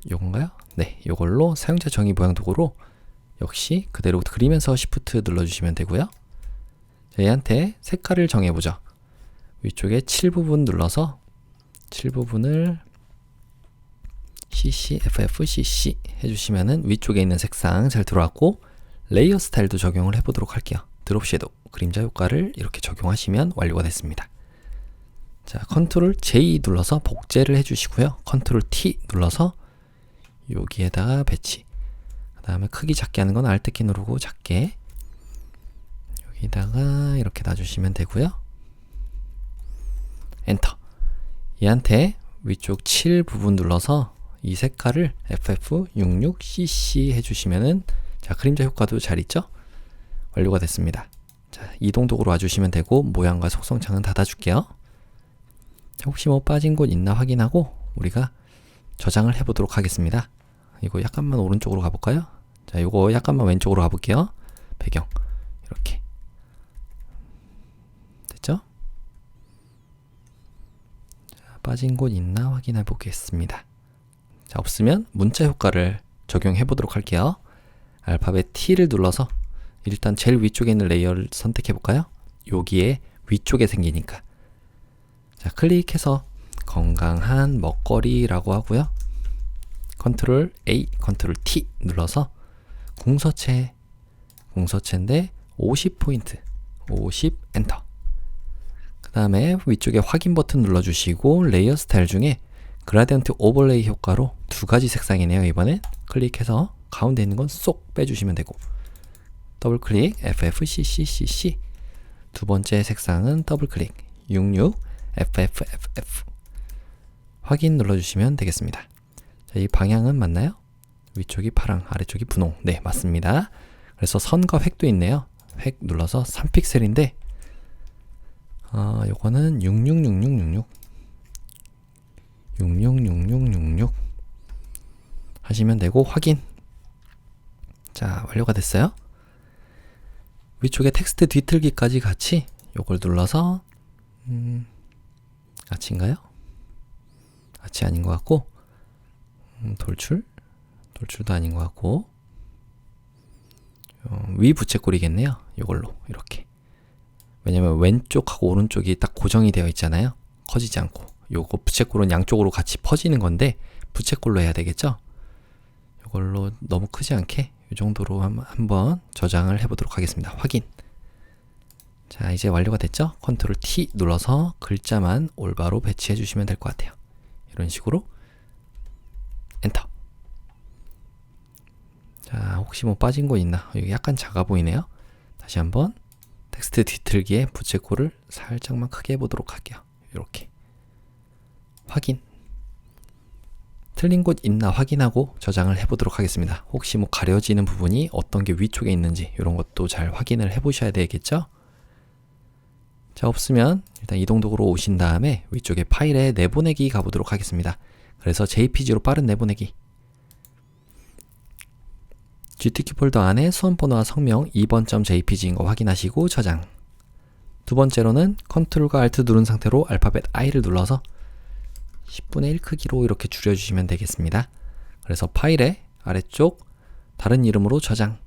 요건가요? 네, 요걸로 사용자 정의 모양 도구로 역시 그대로 그리면서 Shift 눌러주시면 되고요. 자, 얘한테 색깔을 정해보죠. 위쪽에 7 부분 눌러서 7 부분을 CC, FF, CC 해주시면은 위쪽에 있는 색상 잘 들어왔고 레이어 스타일도 적용을 해보도록 할게요. 드롭 섀도우, 그림자 효과를 이렇게 적용하시면 완료가 됐습니다. 자, 컨트롤 J 눌러서 복제를 해주시고요. 컨트롤 T 눌러서 여기에다가 배치. 그 다음에 크기 작게 하는 건 Alt 키 누르고 작게 여기다가 이렇게 놔주시면 되고요. 엔터. 얘한테 위쪽 7 부분 눌러서 이 색깔을 FF66CC 해주시면은 자, 그림자 효과도 잘 있죠? 완료가 됐습니다. 자, 이동 도구로 와주시면 되고 모양과 속성창은 닫아줄게요. 자, 혹시 뭐 빠진 곳 있나 확인하고 우리가 저장을 해보도록 하겠습니다. 이거 약간만 오른쪽으로 가볼까요? 자, 이거 약간만 왼쪽으로 가볼게요. 배경 이렇게 됐죠? 자, 빠진 곳 있나 확인해 보겠습니다. 자, 없으면 문자 효과를 적용해 보도록 할게요. 알파벳 T를 눌러서 일단 제일 위쪽에 있는 레이어를 선택해 볼까요? 여기에 위쪽에 생기니까 자, 클릭해서 건강한 먹거리라고 하고요. 컨트롤 A, 컨트롤 T 눌러서 공서체인데 50포인트 50 엔터. 그 다음에 위쪽에 확인 버튼 눌러주시고 레이어 스타일 중에 그라디언트 오버레이 효과로 두 가지 색상이네요. 이번엔 클릭해서 가운데 있는 건 쏙 빼주시면 되고 더블 클릭 FFCCCC 두 번째 색상은 더블 클릭 66 FFFF 확인 눌러주시면 되겠습니다. 자, 이 방향은 맞나요? 위쪽이 파랑, 아래쪽이 분홍. 네, 맞습니다. 그래서 선과 획도 있네요. 획 눌러서 3픽셀인데 요거는 666666 하시면 되고 확인. 자, 완료가 됐어요. 위쪽에 텍스트 뒤틀기까지 같이 요걸 눌러서 아치인가요? 아치 아닌 것 같고 돌출도 아닌 것 같고 위 부채꼴이겠네요. 요걸로 이렇게 왜냐면 왼쪽하고 오른쪽이 딱 고정이 되어 있잖아요. 커지지 않고 요거 부채꼴은 양쪽으로 같이 퍼지는 건데 부채꼴로 해야 되겠죠. 요걸로 너무 크지 않게 이 정도로 한번 저장을 해보도록 하겠습니다. 확인. 자, 이제 완료가 됐죠? 컨트롤 T 눌러서 글자만 올바로 배치해 주시면 될 것 같아요. 이런 식으로 엔터. 자, 혹시 뭐 빠진 거 있나? 여기 약간 작아 보이네요. 다시 한번 텍스트 뒤틀기에 부채꼴을 살짝만 크게 해보도록 할게요. 이렇게 확인. 틀린 곳 있나 확인하고 저장을 해보도록 하겠습니다. 혹시 뭐 가려지는 부분이 어떤 게 위쪽에 있는지 이런 것도 잘 확인을 해보셔야 되겠죠? 자, 없으면 일단 이동 도구로 오신 다음에 위쪽에 파일에 내보내기 가보도록 하겠습니다. 그래서 JPG로 빠른 내보내기. GTK 폴더 안에 수험번호와 성명 2번.jpg인 거 확인하시고 저장. 두 번째로는 컨트롤과 Alt 누른 상태로 알파벳 I를 눌러서 10분의 1 크기로 이렇게 줄여주시면 되겠습니다. 그래서 파일의 아래쪽 다른 이름으로 저장,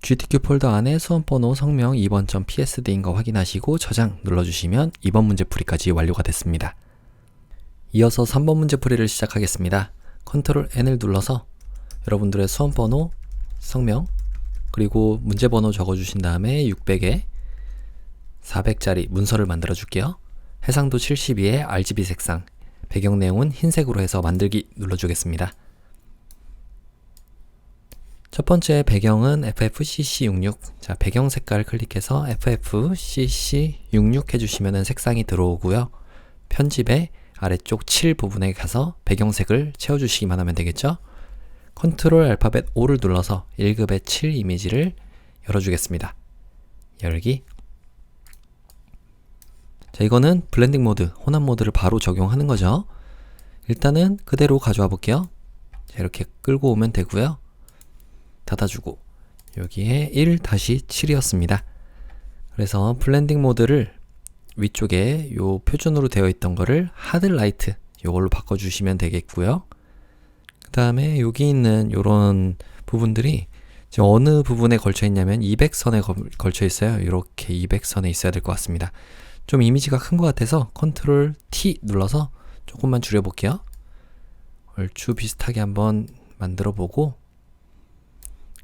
GTQ 폴더 안에 수험번호, 성명 2번.psd인 거 확인하시고 저장 눌러주시면 2번 문제풀이까지 완료가 됐습니다. 이어서 3번 문제풀이를 시작하겠습니다. 컨트롤 N을 눌러서 여러분들의 수험번호, 성명, 그리고 문제번호 적어주신 다음에 600에 400짜리 문서를 만들어 줄게요. 해상도 72에 RGB 색상, 배경 내용은 흰색으로 해서 만들기 눌러주겠습니다. 첫 번째 배경은 FFCC66. 자, 배경 색깔 클릭해서 FFCC66 해주시면 색상이 들어오고요. 편집의 아래쪽 7 부분에 가서 배경색을 채워주시기만 하면 되겠죠. 컨트롤 알파벳 O를 눌러서 1급의 7 이미지를 열어주겠습니다. 열기. 자, 이거는 블렌딩 모드, 혼합 모드를 바로 적용하는 거죠. 일단은 그대로 가져와 볼게요. 자, 이렇게 끌고 오면 되고요. 닫아주고 여기에 1-7이었습니다. 그래서 블렌딩 모드를 위쪽에 요 표준으로 되어 있던 거를 하드 라이트 요걸로 바꿔주시면 되겠고요. 그 다음에 여기 있는 요런 부분들이 지금 어느 부분에 걸쳐 있냐면 200선에 걸쳐 있어요. 이렇게 200선에 있어야 될 것 같습니다. 좀 이미지가 큰 것 같아서 컨트롤 T 눌러서 조금만 줄여볼게요. 얼추 비슷하게 한번 만들어 보고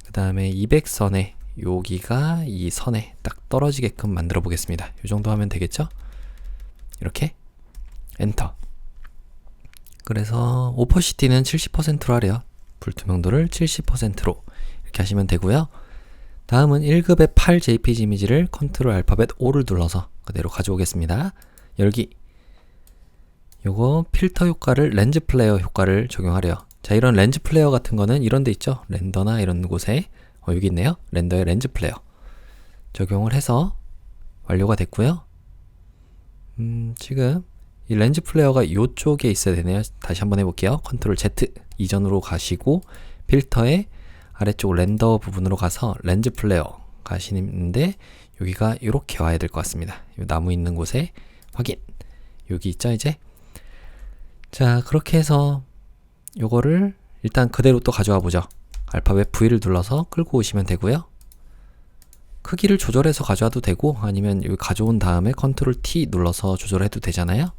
그 다음에 200선에 여기가 이 선에 딱 떨어지게끔 만들어 보겠습니다. 이 정도 하면 되겠죠? 이렇게 엔터. 그래서 오퍼시티는 70%로 하래요. 불투명도를 70%로 이렇게 하시면 되고요. 다음은 1급의 8 JPG 이미지를 컨트롤 알파벳 O를 눌러서 그대로 가져오겠습니다. 열기. 요거 필터 효과를 렌즈 플레이어 효과를 적용하래요. 자, 이런 렌즈 플레이어 같은 거는 이런 데 있죠. 렌더나 이런 곳에 여기 있네요. 렌더의 렌즈 플레이어 적용을 해서 완료가 됐고요. 지금 이 렌즈 플레이어가 이쪽에 있어야 되네요. 다시 한번 해볼게요. 컨트롤 Z 이전으로 가시고 필터의 아래쪽 렌더 부분으로 가서 렌즈 플레이어 가시는데 여기가 이렇게 와야 될 것 같습니다. 이 나무 있는 곳에 확인. 여기 있죠 이제. 자, 그렇게 해서 요거를 일단 그대로 또 가져와 보죠. 알파벳 V를 눌러서 끌고 오시면 되고요. 크기를 조절해서 가져와도 되고 아니면 여기 가져온 다음에 컨트롤 T 눌러서 조절해도 되잖아요.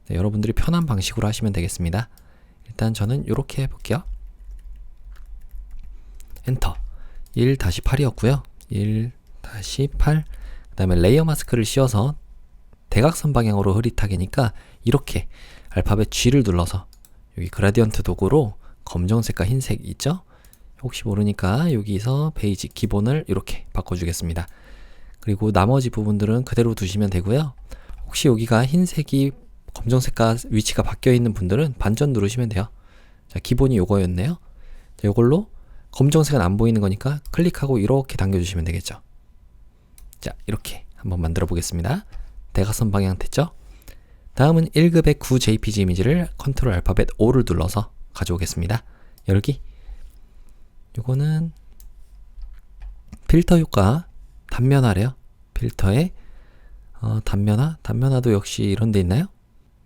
네, 여러분들이 편한 방식으로 하시면 되겠습니다. 일단 저는 이렇게 해볼게요. 엔터. 1-8이었고요. 1-8. 그 다음에 레이어 마스크를 씌워서 대각선 방향으로 흐릿하게니까 이렇게 알파벳 G를 눌러서 여기 그라디언트 도구로 검정색과 흰색 있죠? 혹시 모르니까 여기서 페이지 기본을 이렇게 바꿔주겠습니다. 그리고 나머지 부분들은 그대로 두시면 되고요. 혹시 여기가 흰색이 검정색과 위치가 바뀌어 있는 분들은 반전 누르시면 돼요. 자, 기본이 요거였네요. 자, 요걸로 검정색은 안 보이는 거니까 클릭하고 이렇게 당겨주시면 되겠죠. 자, 이렇게 한번 만들어 보겠습니다. 대각선 방향 됐죠? 다음은 1급의 9 JPG 이미지를 컨트롤 알파벳 O를 눌러서 가져오겠습니다. 열기. 요거는 필터 효과 단면화래요. 필터에 단면화도 역시 이런 데 있나요?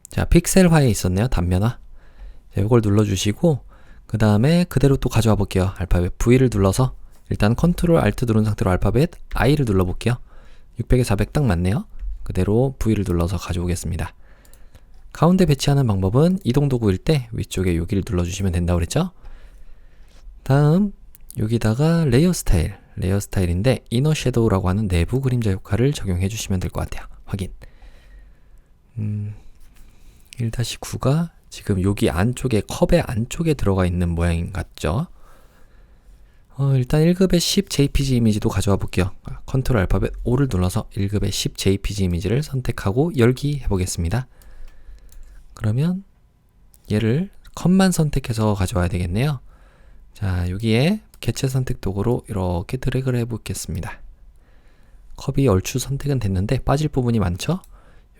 자, 픽셀화에 있었네요. 단면화. 자, 요걸 눌러주시고 그 다음에 그대로 또 가져와 볼게요. 알파벳 V를 눌러서 일단 컨트롤 Alt 누른 상태로 알파벳 I를 눌러 볼게요. 600에 400 딱 맞네요. 그대로 V를 눌러서 가져오겠습니다. 가운데 배치하는 방법은 이동 도구일 때 위쪽에 여기를 눌러주시면 된다고 그랬죠? 다음 여기다가 레이어 스타일인데 이너 섀도우라고 하는 내부 그림자 효과를 적용해 주시면 될 것 같아요. 확인. 1-9가 지금 여기 안쪽에 컵의 안쪽에 들어가 있는 모양 같죠? 일단 1급의 10 JPG 이미지도 가져와 볼게요. 컨트롤 알파벳 O를 눌러서 1급의 10 JPG 이미지를 선택하고 열기 해보겠습니다. 그러면 얘를 컷만 선택해서 가져와야 되겠네요. 자, 여기에 개체 선택 도구로 이렇게 드래그를 해보겠습니다. 컵이 얼추 선택은 됐는데 빠질 부분이 많죠?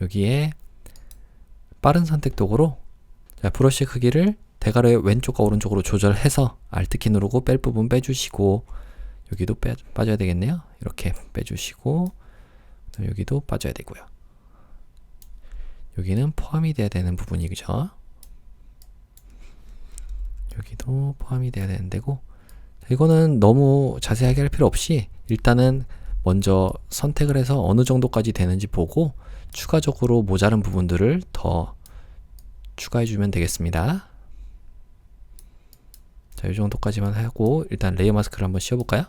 여기에 빠른 선택 도구로 자, 브러쉬 크기를 대괄호의 왼쪽과 오른쪽으로 조절해서 Alt키 누르고 뺄 부분 빼주시고 여기도 빠져야 되겠네요. 이렇게 빼주시고 여기도 빠져야 되고요. 여기는 포함이 돼야 되는 부분이죠. 여기도 포함이 돼야 되는 데고, 이거는 너무 자세하게 할 필요 없이 일단은 먼저 선택을 해서 어느 정도까지 되는지 보고 추가적으로 모자른 부분들을 더 추가해 주면 되겠습니다. 자, 이 정도까지만 하고 일단 레이어 마스크를 한번 씌워볼까요?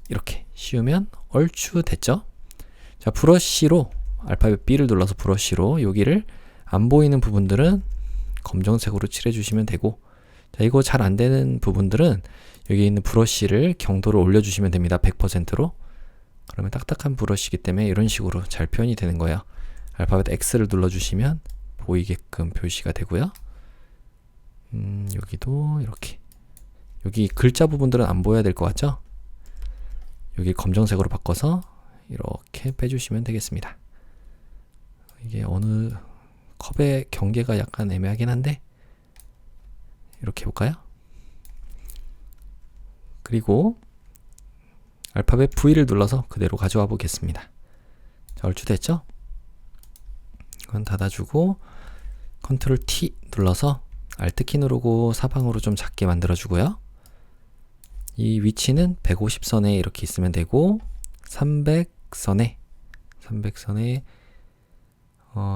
이렇게 씌우면 얼추 됐죠? 자, 브러쉬로 알파벳 B를 눌러서 브러쉬로 여기를 안 보이는 부분들은 검정색으로 칠해 주시면 되고, 자, 이거 잘 안 되는 부분들은 여기 있는 브러쉬를 경도를 올려주시면 됩니다. 100%로. 그러면 딱딱한 브러쉬이기 때문에 이런 식으로 잘 표현이 되는 거예요. 알파벳 X를 눌러주시면 보이게끔 표시가 되고요. 여기도 이렇게. 여기 글자 부분들은 안 보여야 될 것 같죠? 여기 검정색으로 바꿔서 이렇게 빼주시면 되겠습니다. 이게 어느 컵의 경계가 약간 애매하긴 한데 이렇게 해볼까요? 그리고 알파벳 V를 눌러서 그대로 가져와 보겠습니다. 자, 얼추 됐죠? 이건 닫아주고 컨트롤 T 눌러서 Alt키 누르고 사방으로 좀 작게 만들어주고요. 이 위치는 150선에 이렇게 있으면 되고 300선에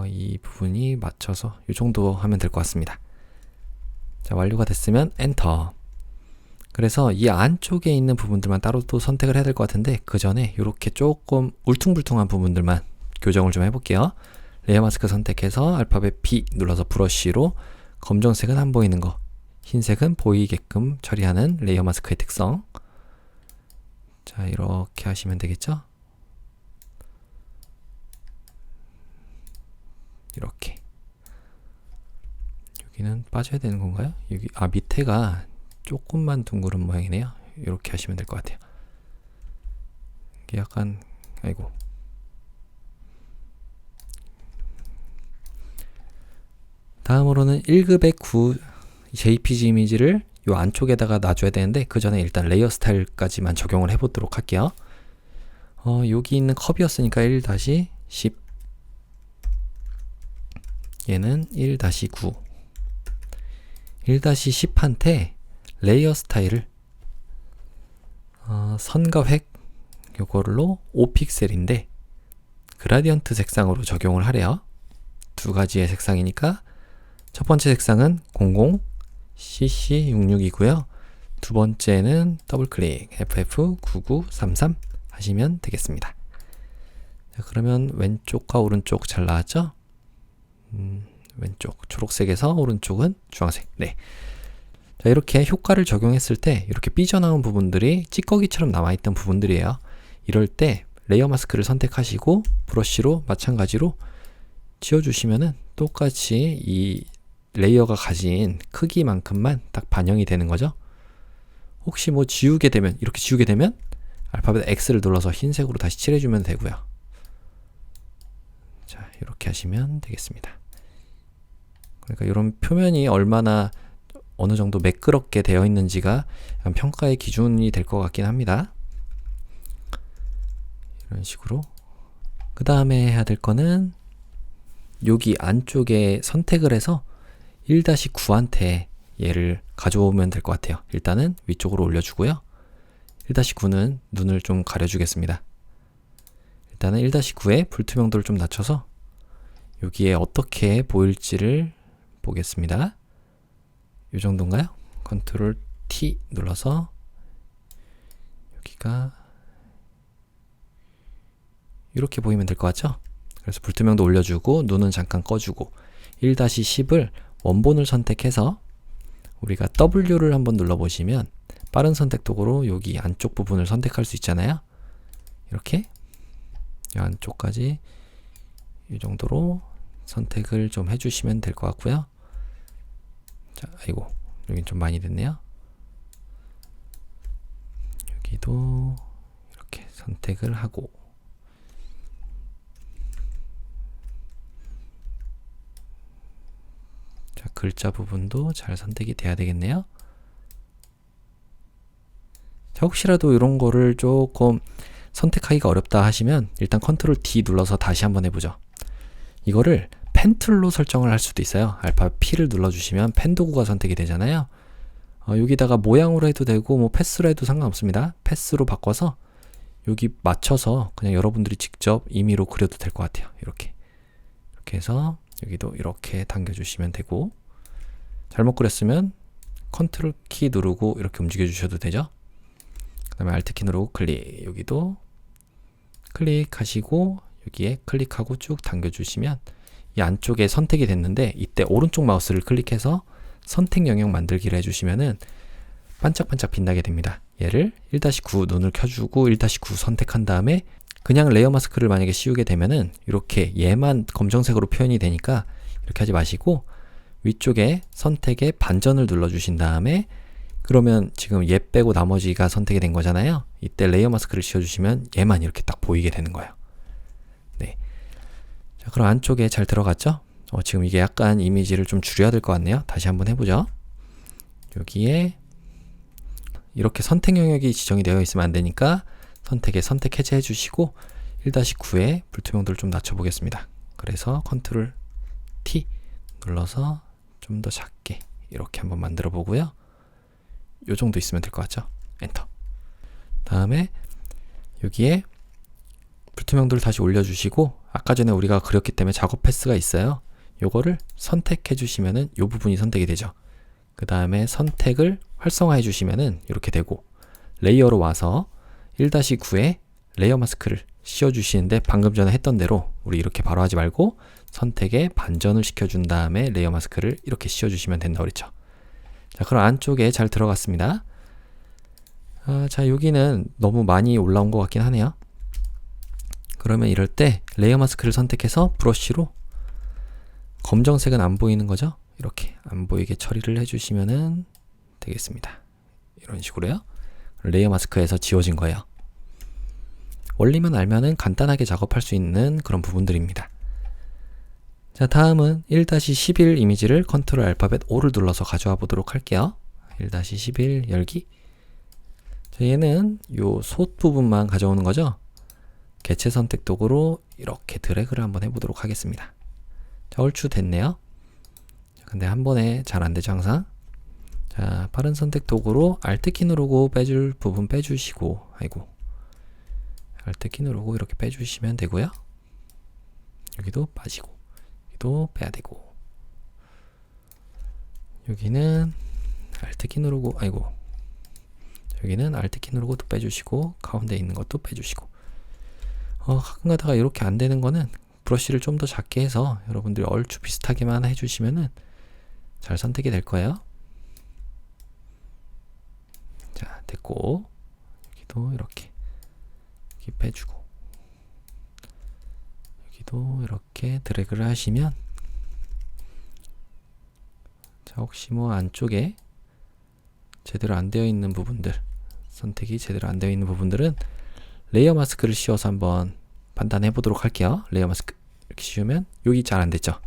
이 부분이 맞춰서 이 정도 하면 될 것 같습니다. 자, 완료가 됐으면 엔터. 그래서 이 안쪽에 있는 부분들만 따로 또 선택을 해야 될 것 같은데 그 전에 이렇게 조금 울퉁불퉁한 부분들만 교정을 좀 해볼게요. 레이어 마스크 선택해서 알파벳 B 눌러서 브러쉬로 검정색은 안 보이는 거, 흰색은 보이게끔 처리하는 레이어 마스크의 특성. 자, 이렇게 하시면 되겠죠? 이렇게. 여기는 빠져야 되는 건가요? 여기, 밑에가 조금만 둥그런 모양이네요. 이렇게 하시면 될 것 같아요. 이게 약간, 아이고. 다음으로는 1급의 9 JPG 이미지를 이 안쪽에다가 놔줘야 되는데 그 전에 일단 레이어 스타일까지만 적용을 해보도록 할게요. 여기 있는 컵이었으니까 1-10, 얘는 1-9. 1-10한테 레이어 스타일을 선과 획 요걸로 5픽셀인데 그라디언트 색상으로 적용을 하래요. 두 가지의 색상이니까 첫 번째 색상은 00cc66이고요. 두 번째는 더블클릭 FF9933 하시면 되겠습니다. 자, 그러면 왼쪽과 오른쪽 잘 나왔죠? 왼쪽 초록색에서 오른쪽은 주황색. 네. 자, 이렇게 효과를 적용했을 때 이렇게 삐져나온 부분들이 찌꺼기처럼 남아있던 부분들이에요. 이럴 때 레이어 마스크를 선택하시고 브러쉬로 마찬가지로 지워주시면은 똑같이 이 레이어가 가진 크기만큼만 딱 반영이 되는 거죠. 혹시 뭐 지우게 되면, 이렇게 지우게 되면 알파벳 X를 눌러서 흰색으로 다시 칠해주면 되고요. 자, 이렇게 하시면 되겠습니다. 그러니까 이런 표면이 얼마나 어느 정도 매끄럽게 되어 있는지가 평가의 기준이 될 것 같긴 합니다. 이런 식으로. 그 다음에 해야 될 거는 여기 안쪽에 선택을 해서 1-9한테 얘를 가져오면 될 것 같아요. 일단은 위쪽으로 올려주고요. 1-9는 눈을 좀 가려주겠습니다. 일단은 1-9의 불투명도를 좀 낮춰서 여기에 어떻게 보일지를 보겠습니다. 이 정도인가요? 컨트롤 T 눌러서 여기가 이렇게 보이면 될 것 같죠? 그래서 불투명도 올려주고 눈은 잠깐 꺼주고 1-10을 원본을 선택해서 우리가 W를 한번 눌러보시면 빠른 선택 도구로 여기 안쪽 부분을 선택할 수 있잖아요. 이렇게 이 안쪽까지 이 정도로 선택을 좀 해주시면 될 것 같고요. 자, 아이고, 여긴 좀 많이 됐네요. 여기도 이렇게 선택을 하고 자, 글자 부분도 잘 선택이 돼야 되겠네요. 자, 혹시라도 이런 거를 조금 선택하기가 어렵다 하시면 일단 컨트롤 D 눌러서 다시 한번 해보죠. 이거를 펜 툴로 설정을 할 수도 있어요. 알파 P를 눌러주시면 펜 도구가 선택이 되잖아요. 여기다가 모양으로 해도 되고 뭐 패스로 해도 상관없습니다. 패스로 바꿔서 여기 맞춰서 그냥 여러분들이 직접 임의로 그려도 될 것 같아요. 이렇게 해서 여기도 이렇게 당겨주시면 되고, 잘못 그렸으면 컨트롤 키 누르고 이렇게 움직여 주셔도 되죠. 그 다음에 알트 키 누르고 클릭, 여기도 클릭하시고 여기에 클릭하고 쭉 당겨주시면 이 안쪽에 선택이 됐는데, 이때 오른쪽 마우스를 클릭해서 선택 영역 만들기를 해주시면은 반짝반짝 빛나게 됩니다. 얘를 1-9 눈을 켜주고 1-9 선택한 다음에 그냥 레이어 마스크를 만약에 씌우게 되면은 이렇게 얘만 검정색으로 표현이 되니까 이렇게 하지 마시고 위쪽에 선택에 반전을 눌러주신 다음에, 그러면 지금 얘 빼고 나머지가 선택이 된 거잖아요. 이때 레이어 마스크를 씌워주시면 얘만 이렇게 딱 보이게 되는 거예요. 네. 자, 그럼 안쪽에 잘 들어갔죠? 지금 이게 약간 이미지를 좀 줄여야 될 것 같네요. 다시 한번 해보죠. 여기에 이렇게 선택 영역이 지정이 되어 있으면 안 되니까 선택에 선택 해제해 주시고 1-9에 불투명도를 좀 낮춰 보겠습니다. 그래서 컨트롤 T 눌러서 좀 더 작게 이렇게 한번 만들어 보고요. 요 정도 있으면 될 것 같죠? 엔터. 다음에 여기에 불투명도를 다시 올려주시고, 아까 전에 우리가 그렸기 때문에 작업 패스가 있어요. 요거를 선택해 주시면은 요 부분이 선택이 되죠. 그 다음에 선택을 활성화해 주시면은 이렇게 되고, 레이어로 와서 1-9에 레이어 마스크를 씌워 주시는데, 방금 전에 했던 대로 우리 이렇게 바로 하지 말고 선택에 반전을 시켜준 다음에 레이어 마스크를 이렇게 씌워 주시면 된다고 그랬죠. 자, 그럼 안쪽에 잘 들어갔습니다. 자, 여기는 너무 많이 올라온 것 같긴 하네요. 그러면 이럴 때 레이어 마스크를 선택해서 브러쉬로, 검정색은 안 보이는 거죠? 이렇게 안 보이게 처리를 해주시면 되겠습니다. 이런 식으로요. 레이어 마스크에서 지워진 거예요. 원리만 알면은 간단하게 작업할 수 있는 그런 부분들입니다. 자, 다음은 1-11 이미지를 컨트롤 알파벳 O를 눌러서 가져와 보도록 할게요. 1-11 열기. 자, 얘는 요 솥 부분만 가져오는 거죠. 개체 선택 도구로 이렇게 드래그를 한번 해보도록 하겠습니다. 자, 얼추 됐네요. 근데 한 번에 잘 안 되죠, 항상. 자, 빠른 선택 도구로 Alt 키 누르고 빼줄 부분 빼주시고, 아이고, Alt 키 누르고 이렇게 빼주시면 되고요. 여기도 빠지고, 여기도 빼야 되고, 여기는 Alt 키 누르고, 아이고, 여기는 Alt 키 누르고 또 빼주시고, 가운데 있는 것도 빼주시고. 가끔 가다가 이렇게 안 되는 거는 브러쉬를 좀 더 작게 해서 여러분들이 얼추 비슷하게만 해주시면은 잘 선택이 될 거예요. 자, 됐고, 여기도 이렇게 여기 빼주고, 여기도 이렇게 드래그를 하시면, 자, 혹시 뭐 안쪽에 제대로 안 되어 있는 부분들, 선택이 제대로 안 되어 있는 부분들은 레이어 마스크를 씌워서 한번 판단해 보도록 할게요. 레이어 마스크 이렇게 씌우면 여기 잘 안 됐죠.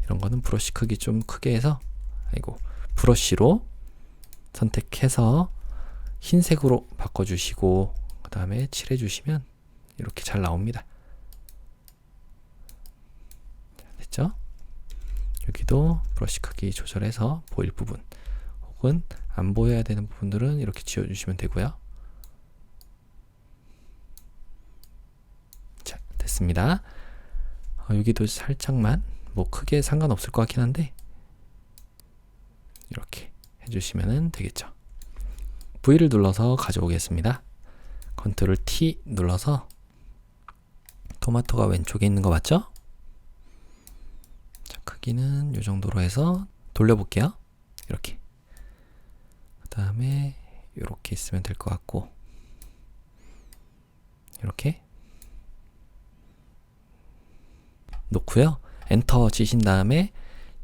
이런 거는 브러쉬 크기 좀 크게 해서, 아이고, 브러쉬로 선택해서 흰색으로 바꿔주시고, 그 다음에 칠해 주시면 이렇게 잘 나옵니다. 자, 됐죠? 여기도 브러쉬 크기 조절해서 보일 부분 혹은 안 보여야 되는 부분들은 이렇게 지워주시면 되고요. 자, 됐습니다. 여기도 살짝만, 뭐 크게 상관없을 것 같긴 한데 이렇게 해주시면 되겠죠. V를 눌러서 가져오겠습니다. 컨트롤 T 눌러서, 토마토가 왼쪽에 있는 거 맞죠? 자, 크기는 이 정도로 해서 돌려볼게요. 이렇게. 그 다음에 이렇게 있으면 될 것 같고, 이렇게 놓고요. 엔터 치신 다음에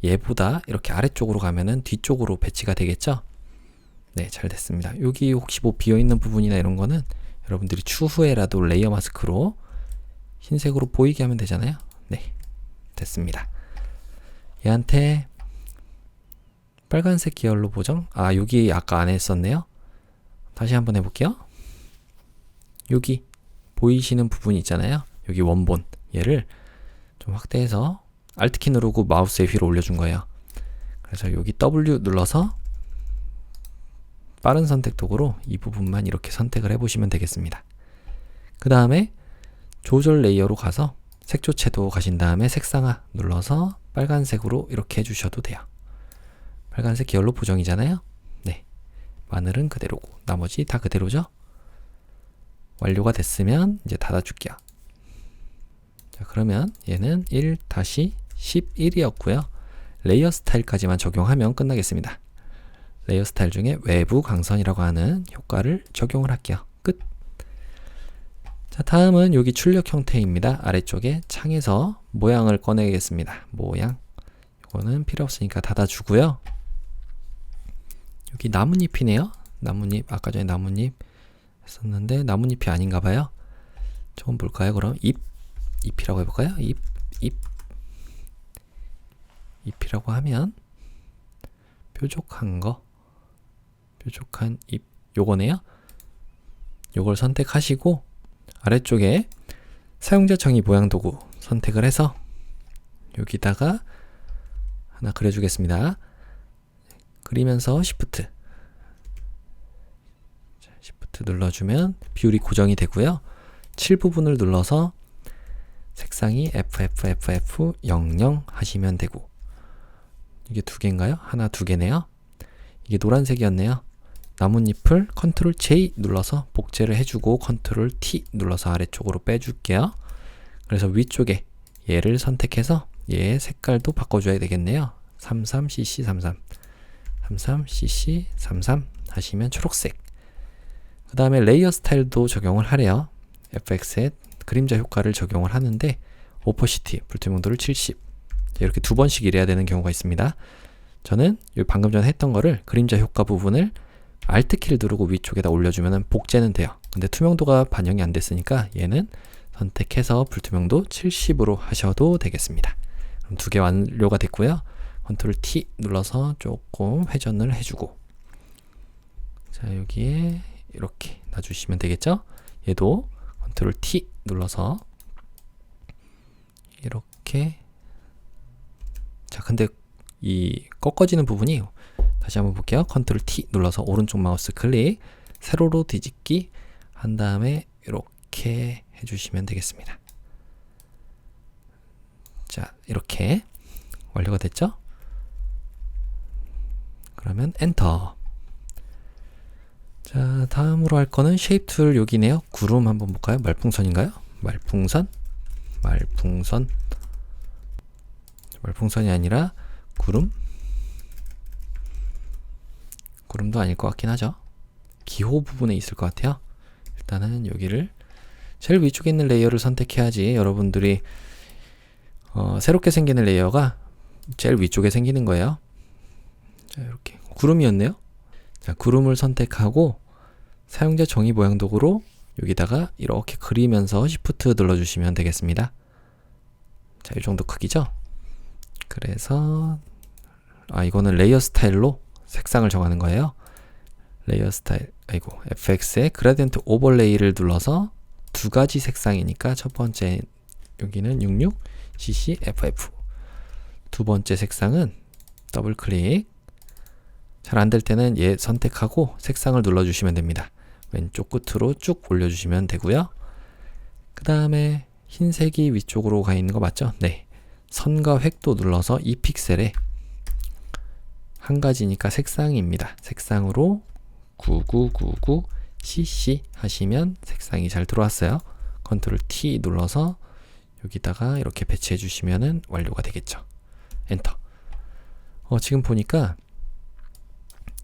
얘보다 이렇게 아래쪽으로 가면은 뒤쪽으로 배치가 되겠죠? 네, 잘 됐습니다. 여기 혹시 뭐 비어있는 부분이나 이런 거는 여러분들이 추후에라도 레이어 마스크로 흰색으로 보이게 하면 되잖아요. 네, 됐습니다. 얘한테 빨간색 계열로 보정. 여기 아까 안 했었네요. 다시 한번 해볼게요. 여기 보이시는 부분 있잖아요. 여기 원본, 얘를 좀 확대해서 Alt키 누르고 마우스의 휠을 올려준 거예요. 그래서 여기 W 눌러서 빠른 선택 도구로 이 부분만 이렇게 선택을 해보시면 되겠습니다. 그 다음에 조절 레이어로 가서 색조채도 가신 다음에 색상화 눌러서 빨간색으로 이렇게 해주셔도 돼요. 빨간색 계열로 보정이잖아요. 네, 마늘은 그대로고 나머지 다 그대로죠. 완료가 됐으면 이제 닫아줄게요. 자, 그러면 얘는 1-11이었고요. 레이어 스타일까지만 적용하면 끝나겠습니다. 레이어 스타일 중에 외부 강선이라고 하는 효과를 적용을 할게요. 끝. 자, 다음은 여기 출력 형태입니다. 아래쪽에 창에서 모양을 꺼내겠습니다. 모양. 이거는 필요 없으니까 닫아주고요. 여기 나뭇잎이네요. 나뭇잎, 아까 전에 나뭇잎 했었는데 나뭇잎이 아닌가 봐요. 조금 볼까요? 그럼 잎이라고 해볼까요? 잎이라고 하면 뾰족한 거, 뾰족한 잎, 요거네요. 요걸 선택하시고 아래쪽에 사용자 정의 모양 도구 선택을 해서 여기다가 하나 그려주겠습니다. 그리면서 Shift 눌러주면 비율이 고정이 되고요. 7 부분을 눌러서 색상이 FFFF00 하시면 되고, 이게 두 개인가요? 하나 두 개네요. 이게 노란색이었네요. 나뭇잎을 Ctrl J 눌러서 복제를 해주고 Ctrl T 눌러서 아래쪽으로 빼줄게요. 그래서 위쪽에 얘를 선택해서 얘의 색깔도 바꿔줘야 되겠네요. 33cc33 33cc33 하시면 초록색. 그 다음에 레이어 스타일도 적용을 하래요. FX에 그림자 효과를 적용을 하는데 오퍼시티 불투명도를 70 이렇게 두 번씩 일해야 되는 경우가 있습니다. 저는 방금 전에 했던 거를 그림자 효과 부분을 Alt키를 누르고 위쪽에다 올려주면 복제는 돼요. 근데 투명도가 반영이 안 됐으니까 얘는 선택해서 불투명도 70으로 하셔도 되겠습니다. 그럼 두 개 완료가 됐고요. Ctrl T 눌러서 조금 회전을 해주고, 자, 여기에 이렇게 놔주시면 되겠죠? 얘도 Ctrl T 눌러서 이렇게. 자, 근데 이 꺾어지는 부분이 다시 한번 볼게요. Ctrl T 눌러서 오른쪽 마우스 클릭, 세로로 뒤집기 한 다음에 이렇게 해주시면 되겠습니다. 자, 이렇게 완료가 됐죠? 그러면 엔터. 자, 다음으로 할 거는 쉐입 툴 여기네요. 구름 한번 볼까요? 말풍선인가요? 말풍선이 아니라 구름도 아닐 것 같긴 하죠. 기호 부분에 있을 것 같아요. 일단은 여기를 제일 위쪽에 있는 레이어를 선택해야지 여러분들이 새롭게 생기는 레이어가 제일 위쪽에 생기는 거예요. 자, 이렇게 구름이었네요. 자, 구름을 선택하고 사용자 정의 모양 도구로 여기다가 이렇게 그리면서 Shift 눌러주시면 되겠습니다. 자, 이 정도 크기죠? 그래서 이거는 레이어 스타일로 색상을 정하는 거예요. 레이어 스타일, FX에 그라디언트 오버레이를 눌러서 두 가지 색상이니까 첫 번째 여기는 66CCFF, 두 번째 색상은 더블 클릭. 잘 안 될 때는 얘 선택하고 색상을 눌러주시면 됩니다. 왼쪽 끝으로 쭉 올려주시면 되고요. 그 다음에 흰색이 위쪽으로 가 있는 거 맞죠? 네. 선과 획도 눌러서 이 픽셀에 한 가지니까 색상입니다. 색상으로 9999cc 하시면 색상이 잘 들어왔어요. Ctrl T 눌러서 여기다가 이렇게 배치해 주시면 완료가 되겠죠. 엔터. 지금 보니까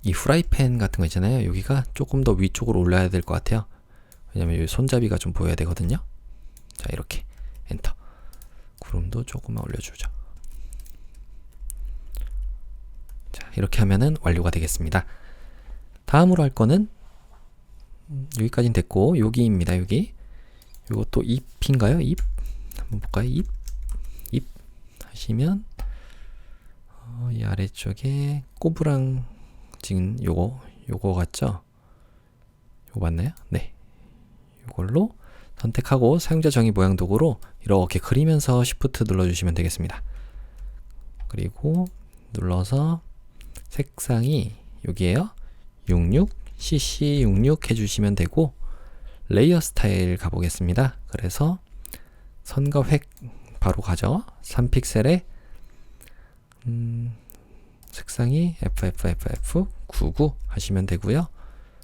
이 후라이팬 같은 거 있잖아요. 여기가 조금 더 위쪽으로 올라야 될 것 같아요. 왜냐면 여기 손잡이가 좀 보여야 되거든요. 자, 이렇게 엔터. 구름도 조금만 올려주죠. 자, 이렇게 하면은 완료가 되겠습니다. 다음으로 할 거는 여기까지는 됐고, 여기입니다. 여기. 이것도 잎인가요? 잎. 한번 볼까요? 잎 하시면 이 아래쪽에 꼬부랑 지금 요거 같죠? 요거 맞나요? 네. 요걸로 선택하고 사용자 정의 모양 도구로 이렇게 그리면서 Shift 눌러주시면 되겠습니다. 그리고 눌러서 색상이 여기에요. 66, CC66 해주시면 되고, 레이어 스타일 가보겠습니다. 그래서 선과 획 바로 가죠. 3픽셀에 색상이 FFFF99 하시면 되고요.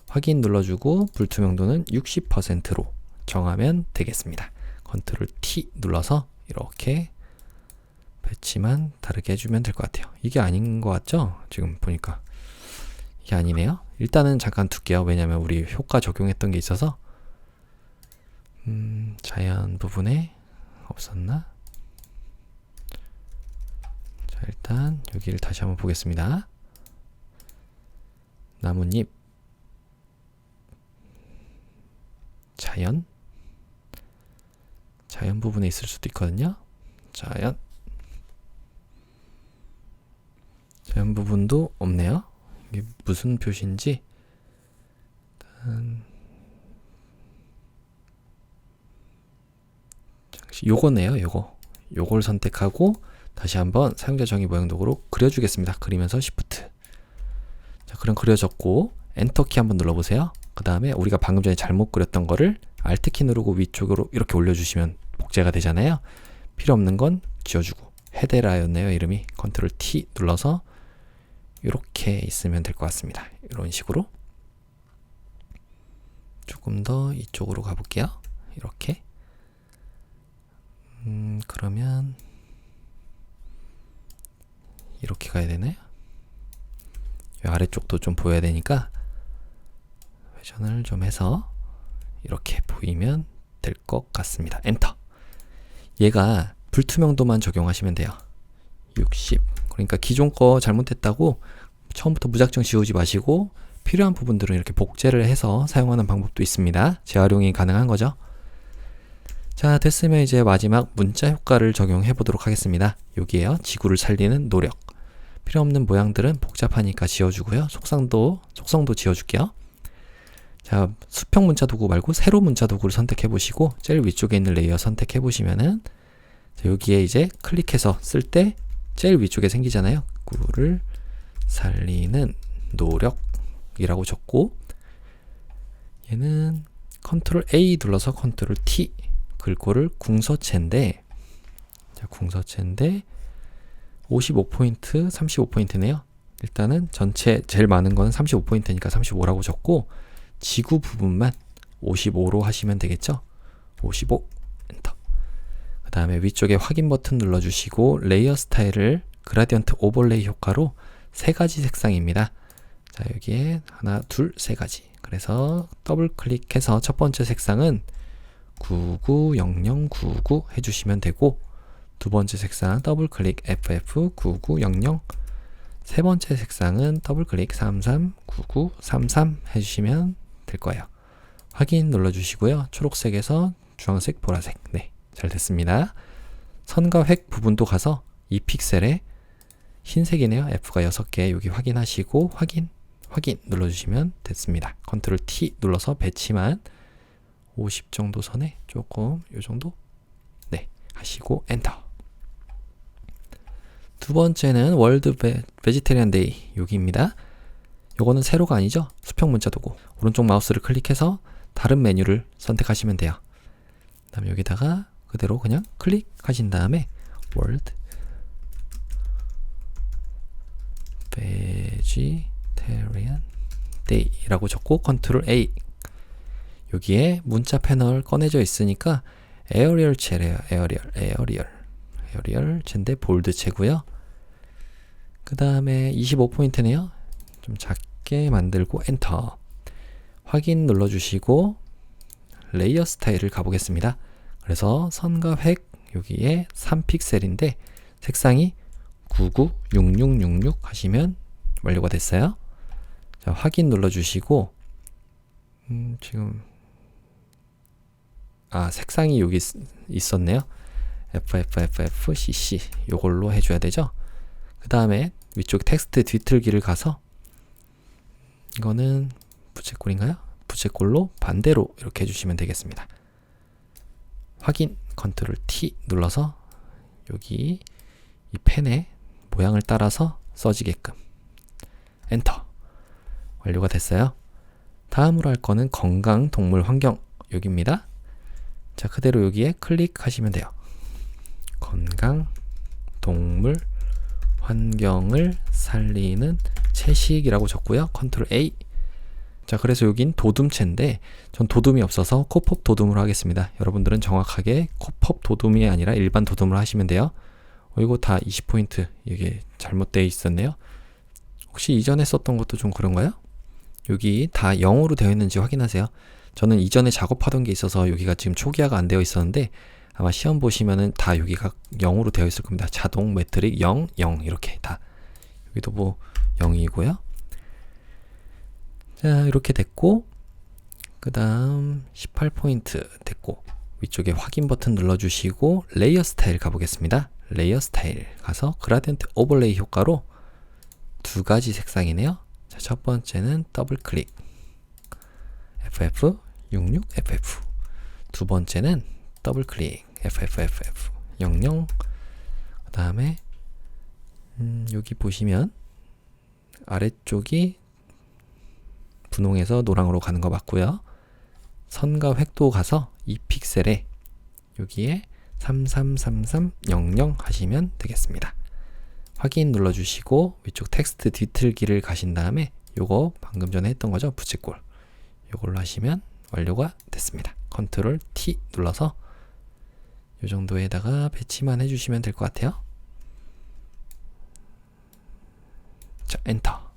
확인 눌러주고 불투명도는 60%로 정하면 되겠습니다. 컨트롤 T 눌러서 이렇게 배치만 다르게 해주면 될 것 같아요. 이게 아닌 것 같죠? 지금 보니까 이게 아니네요. 일단은 잠깐 둘게요. 왜냐면 우리 효과 적용했던 게 있어서. 자연 부분에 없었나? 자, 일단 여기를 다시 한번 보겠습니다. 나뭇잎, 자연 부분에 있을 수도 있거든요. 자연 부분도 없네요. 이게 무슨 표시인지 일단 요거네요. 요걸 선택하고 다시 한번 사용자 정의 모양 도구로 그려주겠습니다. 그리면서 Shift. 자, 그럼 그려졌고 엔터키 한번 눌러보세요. 그 다음에 우리가 방금 전에 잘못 그렸던 거를 Alt키 누르고 위쪽으로 이렇게 올려주시면 복제가 되잖아요. 필요 없는 건 지워주고. 헤데라였네요. 이름이. 컨트롤 T 눌러서 이렇게 있으면 될 것 같습니다. 이런 식으로 조금 더 이쪽으로 가볼게요. 이렇게. 그러면 이렇게 가야 되나요? 이 아래쪽도 좀 보여야 되니까 회전을 좀 해서 이렇게 보이면 될 것 같습니다. 엔터. 얘가 불투명도만 적용하시면 돼요. 60. 그러니까 기존 거 잘못했다고 처음부터 무작정 지우지 마시고 필요한 부분들은 이렇게 복제를 해서 사용하는 방법도 있습니다. 재활용이 가능한 거죠. 자, 됐으면 이제 마지막 문자 효과를 적용해 보도록 하겠습니다. 여기에요. 지구를 살리는 노력. 필요 없는 모양들은 복잡하니까 지워주고요. 속성도 지워줄게요. 자, 수평 문자 도구 말고 세로 문자 도구를 선택해 보시고 제일 위쪽에 있는 레이어 선택해 보시면은 여기에 이제 클릭해서 쓸 때 제일 위쪽에 생기잖아요. 구를 살리는 노력이라고 적고, 얘는 컨트롤 A 눌러서 컨트롤 T 글꼴을 궁서체인데, 자, 궁서체인데 55포인트, 35포인트네요. 일단은 전체 제일 많은 건 35포인트니까 35라고 적고 지구 부분만 55로 하시면 되겠죠. 55 엔터. 그 다음에 위쪽에 확인 버튼 눌러주시고 레이어 스타일을 그라디언트 오버레이 효과로 세 가지 색상입니다. 자, 여기에 하나, 둘, 세 가지. 그래서 더블 클릭해서 첫 번째 색상은 990099 해주시면 되고, 두 번째 색상 더블 클릭 FF9900, 세 번째 색상은 더블 클릭 339933 해주시면 될 거예요. 확인 눌러주시고요. 초록색에서 주황색, 보라색. 네, 잘 됐습니다. 선과 획 부분도 가서 이 픽셀에 흰색이네요. F가 6개 여기 확인하시고 확인 눌러주시면 됐습니다. 컨트롤 T 눌러서 배치만 50 정도 선에 조금 요 정도 네 하시고 엔터. 두 번째는 월드 베지테리안 데이 여기입니다. 요거는 세로가 아니죠. 수평 문자 도구. 오른쪽 마우스를 클릭해서 다른 메뉴를 선택하시면 돼요. 그 다음에 여기다가 그대로 그냥 클릭하신 다음에 월드 베지테리안 데이라고 적고 컨트롤 A. 여기에 문자 패널 꺼내져 있으니까 에어리얼 체래요. 에어리얼 체인데 볼드 체고요. 그 다음에 25포인트네요. 좀 작게 만들고 엔터. 확인 눌러주시고 레이어 스타일을 가보겠습니다. 그래서 선과 획 여기에 3픽셀인데 색상이 996666 하시면 완료가 됐어요. 자, 확인 눌러주시고 지금 색상이 여기 있었네요. FFFFCC 요걸로 해줘야 되죠. 그 다음에 위쪽 텍스트 뒤틀기를 가서 이거는 부채꼴인가요? 부채꼴로 반대로 이렇게 해주시면 되겠습니다. 확인 컨트롤 T 눌러서 여기 이 펜에 모양을 따라서 써지게끔. 엔터. 완료가 됐어요. 다음으로 할 거는 건강, 동물, 환경 여기입니다. 자, 그대로 여기에 클릭하시면 돼요. 건강, 동물, 환경을 살리는 채식이라고 적고요. 컨트롤 A. 자, 그래서 여긴 도둠체인데 전 도둠이 없어서 코펍 도둠으로 하겠습니다. 여러분들은 정확하게 코펍 도둠이 아니라 일반 도둠으로 하시면 돼요. 이거 다 20포인트 이게 잘못되어 있었네요. 혹시 이전에 썼던 것도 좀 그런가요? 여기 다 0으로 되어 있는지 확인하세요. 저는 이전에 작업하던 게 있어서 여기가 지금 초기화가 안 되어 있었는데 아마 시험 보시면은 다 여기가 0으로 되어 있을 겁니다. 자동 매트릭 0, 0 이렇게 다. 여기도 뭐 0이고요. 자, 이렇게 됐고 그 다음 18포인트 됐고 위쪽에 확인 버튼 눌러주시고 레이어 스타일 가보겠습니다. 레이어 스타일 가서 그라디언트 오버레이 효과로 두 가지 색상이네요. 자, 첫 번째는 더블 클릭 FF66 FF. 두 번째는 더블 클릭 FFFF 00. 그 다음에 여기 보시면 아래쪽이 분홍에서 노랑으로 가는 거 맞고요. 선과 획도 가서 이 픽셀에 여기에 333300 하시면 되겠습니다. 확인 눌러주시고 위쪽 텍스트 뒤틀기를 가신 다음에 요거 방금 전에 했던 거죠. 부채꼴 요걸로 하시면 완료가 됐습니다. 컨트롤 T 눌러서 요 정도에다가 배치만 해주시면 될 것 같아요. 자, 엔터.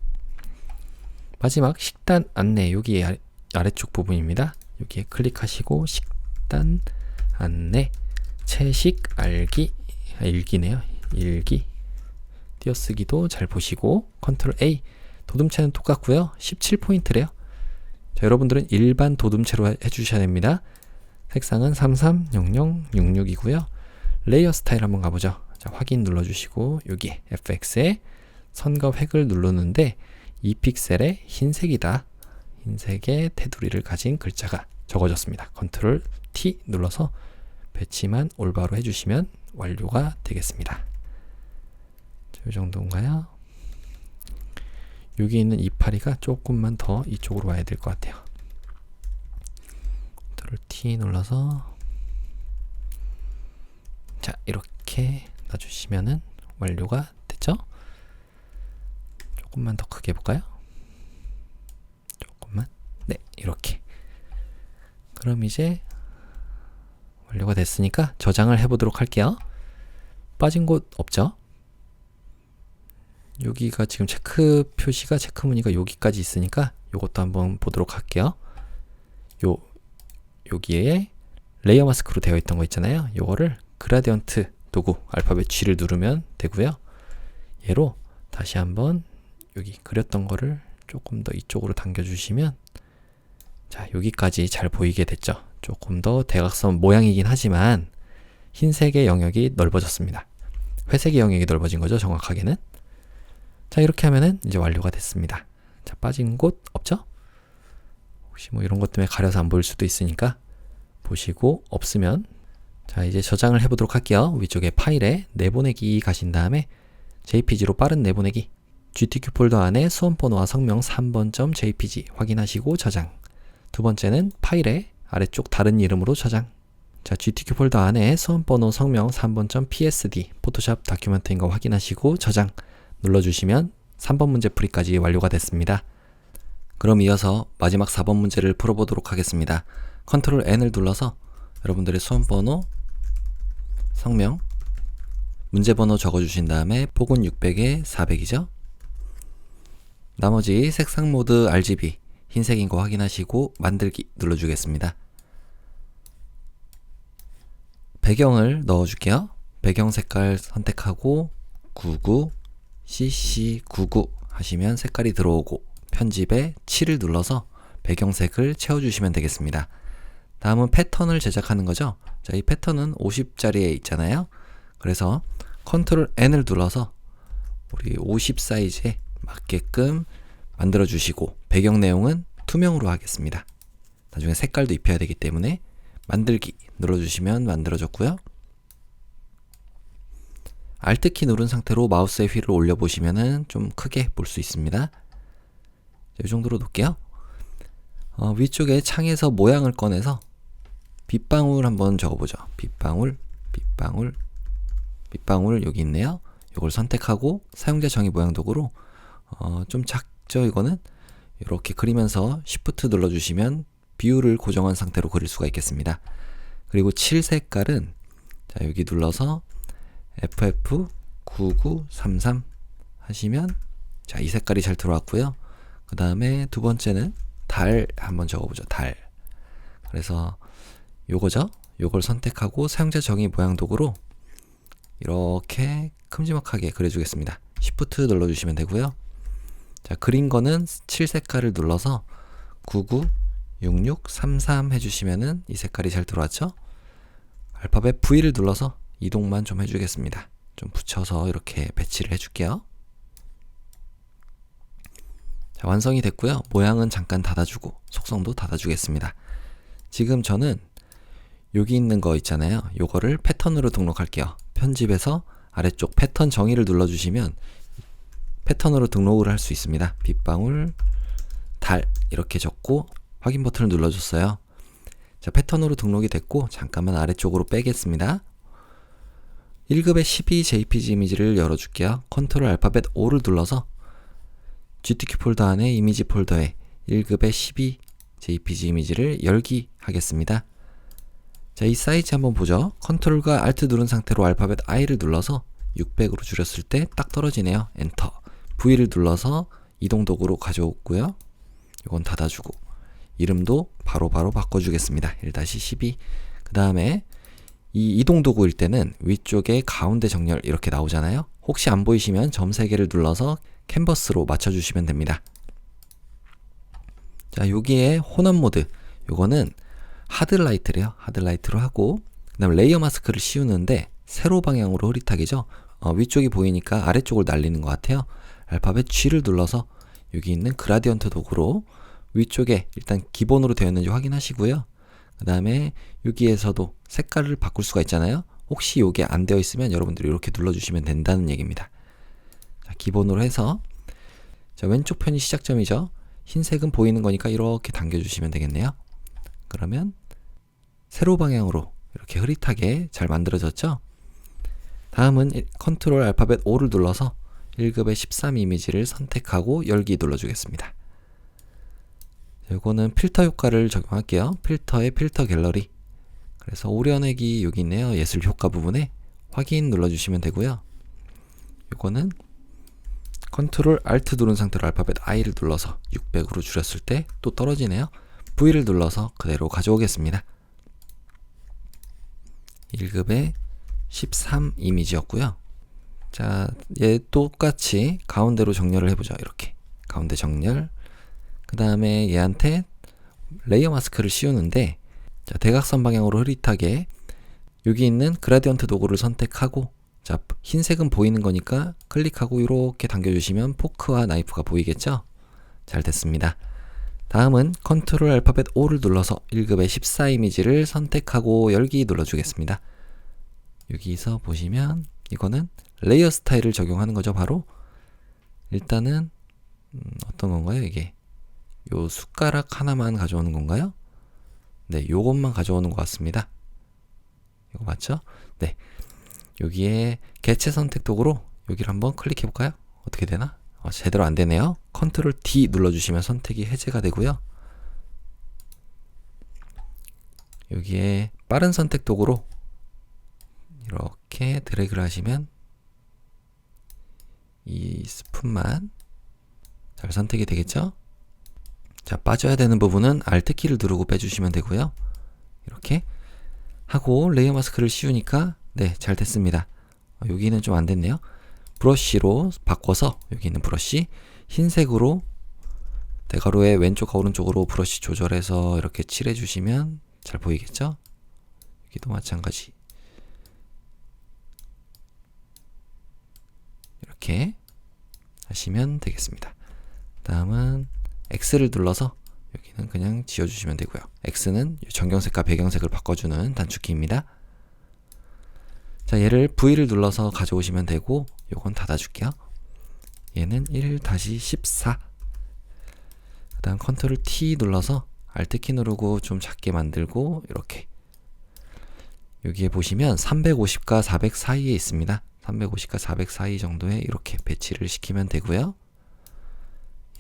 마지막 식단 안내 여기 아래쪽 부분입니다. 여기에 클릭하시고 식단 안내 채식 알기 일기네요. 일기 띄어쓰기도 잘 보시고 컨트롤 A. 도둠체는 똑같고요. 17포인트래요. 자, 여러분들은 일반 도둠체로 해주셔야 됩니다. 색상은 330066이고요. 레이어 스타일 한번 가보죠. 자, 확인 눌러주시고 여기 FX에 선과 획을 누르는데 이 픽셀에 흰색이다. 흰색의 테두리를 가진 글자가 적어졌습니다. 컨트롤 T 눌러서 배치만 올바로 해주시면 완료가 되겠습니다. 이 정도인가요? 여기 있는 이파리가 조금만 더 이쪽으로 와야 될 것 같아요. 컨트롤 T 눌러서 자, 이렇게 놔주시면은 완료가 됐죠? 조금만 더 크게 해볼까요? 조금만. 네, 이렇게. 그럼 이제 완료가 됐으니까 저장을 해보도록 할게요. 빠진 곳 없죠? 여기가 지금 체크 표시가 체크 무늬가 여기까지 있으니까 요것도 한번 보도록 할게요. 여기에 레이어 마스크로 되어 있던 거 있잖아요. 요거를 그라디언트 도구 알파벳 G를 누르면 되고요. 얘로 다시 한번 여기 그렸던 거를 조금 더 이쪽으로 당겨주시면 자, 여기까지 잘 보이게 됐죠. 조금 더 대각선 모양이긴 하지만 흰색의 영역이 넓어졌습니다. 회색의 영역이 넓어진 거죠, 정확하게는. 자, 이렇게 하면은 이제 완료가 됐습니다. 자, 빠진 곳 없죠? 혹시 뭐 이런 것 때문에 가려서 안 보일 수도 있으니까 보시고 없으면 자, 이제 저장을 해보도록 할게요. 위쪽에 파일에 내보내기 가신 다음에 JPG로 빠른 내보내기 GTQ 폴더 안에 수험번호와 성명 3번 .jpg 확인하시고 저장. 두 번째는 파일에 아래쪽 다른 이름으로 저장. 자, GTQ 폴더 안에 수험번호 성명 3번 .psd 포토샵 다큐멘트인 거 확인하시고 저장 눌러주시면 3번 문제 풀이까지 완료가 됐습니다. 그럼 이어서 마지막 4번 문제를 풀어보도록 하겠습니다. 컨트롤 N을 눌러서 여러분들의 수험번호, 성명, 문제번호 적어주신 다음에 폭은 600에 400이죠. 나머지 색상 모드 RGB 흰색인 거 확인하시고 만들기 눌러주겠습니다. 배경을 넣어줄게요. 배경 색깔 선택하고 99 CC99 하시면 색깔이 들어오고 편집에 7을 눌러서 배경색을 채워주시면 되겠습니다. 다음은 패턴을 제작하는 거죠. 자, 이 패턴은 50짜리에 있잖아요. 그래서 컨트롤 N을 눌러서 우리 50 사이즈에 맞게끔 만들어 주시고 배경 내용은 투명으로 하겠습니다. 나중에 색깔도 입혀야 되기 때문에 만들기 눌러주시면 만들어졌고요. Alt키 누른 상태로 마우스의 휠을 올려보시면은 좀 크게 볼 수 있습니다. 이 정도로 놓을게요. 위쪽에 창에서 모양을 꺼내서 빗방울 한번 적어보죠. 빗방울, 빗방울, 빗방울 여기 있네요. 이걸 선택하고 사용자 정의 모양 도구로 좀 작죠 이거는? 이렇게 그리면서 Shift 눌러주시면 비율을 고정한 상태로 그릴 수가 있겠습니다. 그리고 칠 색깔은 자 여기 눌러서 FF9933 하시면 자 이 색깔이 잘 들어왔고요. 그 다음에 두 번째는 달 한번 적어보죠. 달. 그래서 요거죠. 요걸 선택하고 사용자 정의 모양 도구로 이렇게 큼지막하게 그려주겠습니다. Shift 눌러주시면 되고요. 자 그린 거는 칠 색깔을 눌러서 996633 해주시면은 이 색깔이 잘 들어왔죠. 알파벳 V를 눌러서 이동만 좀 해주겠습니다. 좀 붙여서 이렇게 배치를 해줄게요. 자, 완성이 됐고요. 모양은 잠깐 닫아주고 속성도 닫아주겠습니다. 지금 저는 여기 있는 거 있잖아요. 요거를 패턴으로 등록할게요. 편집에서 아래쪽 패턴 정의를 눌러주시면 패턴으로 등록을 할 수 있습니다. 빗방울, 달 이렇게 적고 확인 버튼을 눌러줬어요. 자, 패턴으로 등록이 됐고 잠깐만 아래쪽으로 빼겠습니다. 1급의 12 JPG 이미지를 열어줄게요. 컨트롤 알파벳 O를 눌러서 GTK 폴더 안에 이미지 폴더에 1급의 12 JPG 이미지를 열기 하겠습니다. 자, 이 사이즈 한번 보죠. 컨트롤과 Alt 누른 상태로 알파벳 I를 눌러서 600으로 줄였을 때 딱 떨어지네요. 엔터. V를 눌러서 이동 도구로 가져오고요. 이건 닫아주고 이름도 바로바로 바꿔주겠습니다. 1-12. 그 다음에 이 이동 도구일 때는 위쪽에 가운데 정렬 이렇게 나오잖아요. 혹시 안 보이시면 점 3개를 눌러서 캔버스로 맞춰주시면 됩니다. 자, 여기에 혼합 모드 요거는 하드라이트래요. 하드라이트로 하고 그 다음 레이어 마스크를 씌우는데 세로 방향으로 흐릿하게죠. 위쪽이 보이니까 아래쪽을 날리는 것 같아요. 알파벳 G를 눌러서 여기 있는 그라디언트 도구로 위쪽에 일단 기본으로 되어 있는지 확인하시고요. 그 다음에 여기에서도 색깔을 바꿀 수가 있잖아요. 혹시 이게 안 되어 있으면 여러분들이 이렇게 눌러주시면 된다는 얘기입니다. 자, 기본으로 해서 자, 왼쪽 편이 시작점이죠. 흰색은 보이는 거니까 이렇게 당겨주시면 되겠네요. 그러면 세로 방향으로 이렇게 흐릿하게 잘 만들어졌죠. 다음은 컨트롤 알파벳 O를 눌러서 1급의 13 이미지를 선택하고 열기 눌러주겠습니다. 이거는 필터 효과를 적용할게요. 필터의 필터 갤러리. 그래서 오려내기 여기 있네요. 예술 효과 부분에 확인 눌러주시면 되고요. 이거는 컨트롤 Alt 누른 상태로 알파벳 I를 눌러서 600으로 줄였을 때 또 떨어지네요. V를 눌러서 그대로 가져오겠습니다. 1급의 13 이미지였고요. 자, 얘 똑같이 가운데로 정렬을 해보죠. 이렇게 가운데 정렬. 그 다음에 얘한테 레이어 마스크를 씌우는데 자, 대각선 방향으로 흐릿하게 여기 있는 그라디언트 도구를 선택하고 자, 흰색은 보이는 거니까 클릭하고 이렇게 당겨주시면 포크와 나이프가 보이겠죠? 잘 됐습니다. 다음은 컨트롤 알파벳 O를 눌러서 1급의 14 이미지를 선택하고 열기 눌러주겠습니다. 여기서 보시면 이거는 레이어 스타일을 적용하는 거죠. 바로 일단은 어떤 건가요? 이게 요 숟가락 하나만 가져오는 건가요? 네, 요것만 가져오는 것 같습니다. 이거 맞죠? 네, 여기에 개체 선택 도구로 여기를 한번 클릭해 볼까요? 어떻게 되나? 제대로 안 되네요. 컨트롤 D 눌러주시면 선택이 해제가 되고요. 여기에 빠른 선택 도구로 이렇게 드래그를 하시면 이 스푼만 잘 선택이 되겠죠? 자, 빠져야 되는 부분은 Alt 키를 누르고 빼주시면 되고요. 이렇게 하고 레이어 마스크를 씌우니까 네, 잘 됐습니다. 여기는 좀 안 됐네요. 브러쉬로 바꿔서 여기 있는 브러쉬 흰색으로 대괄호의 왼쪽과 오른쪽으로 브러쉬 조절해서 이렇게 칠해 주시면 잘 보이겠죠? 여기도 마찬가지. 이렇게 하시면 되겠습니다. 다음은 X를 눌러서 여기는 그냥 지워주시면 되고요. X는 전경색과 배경색을 바꿔주는 단축키입니다. 자, 자, 얘를 V를 눌러서 가져오시면 되고, 요건 닫아줄게요. 얘는 1-14. 그 다음 컨트롤 T 눌러서 Alt키 누르고 좀 작게 만들고, 이렇게. 여기에 보시면 350과 400 사이에 있습니다. 350과 400 사이 정도에 이렇게 배치를 시키면 되고요.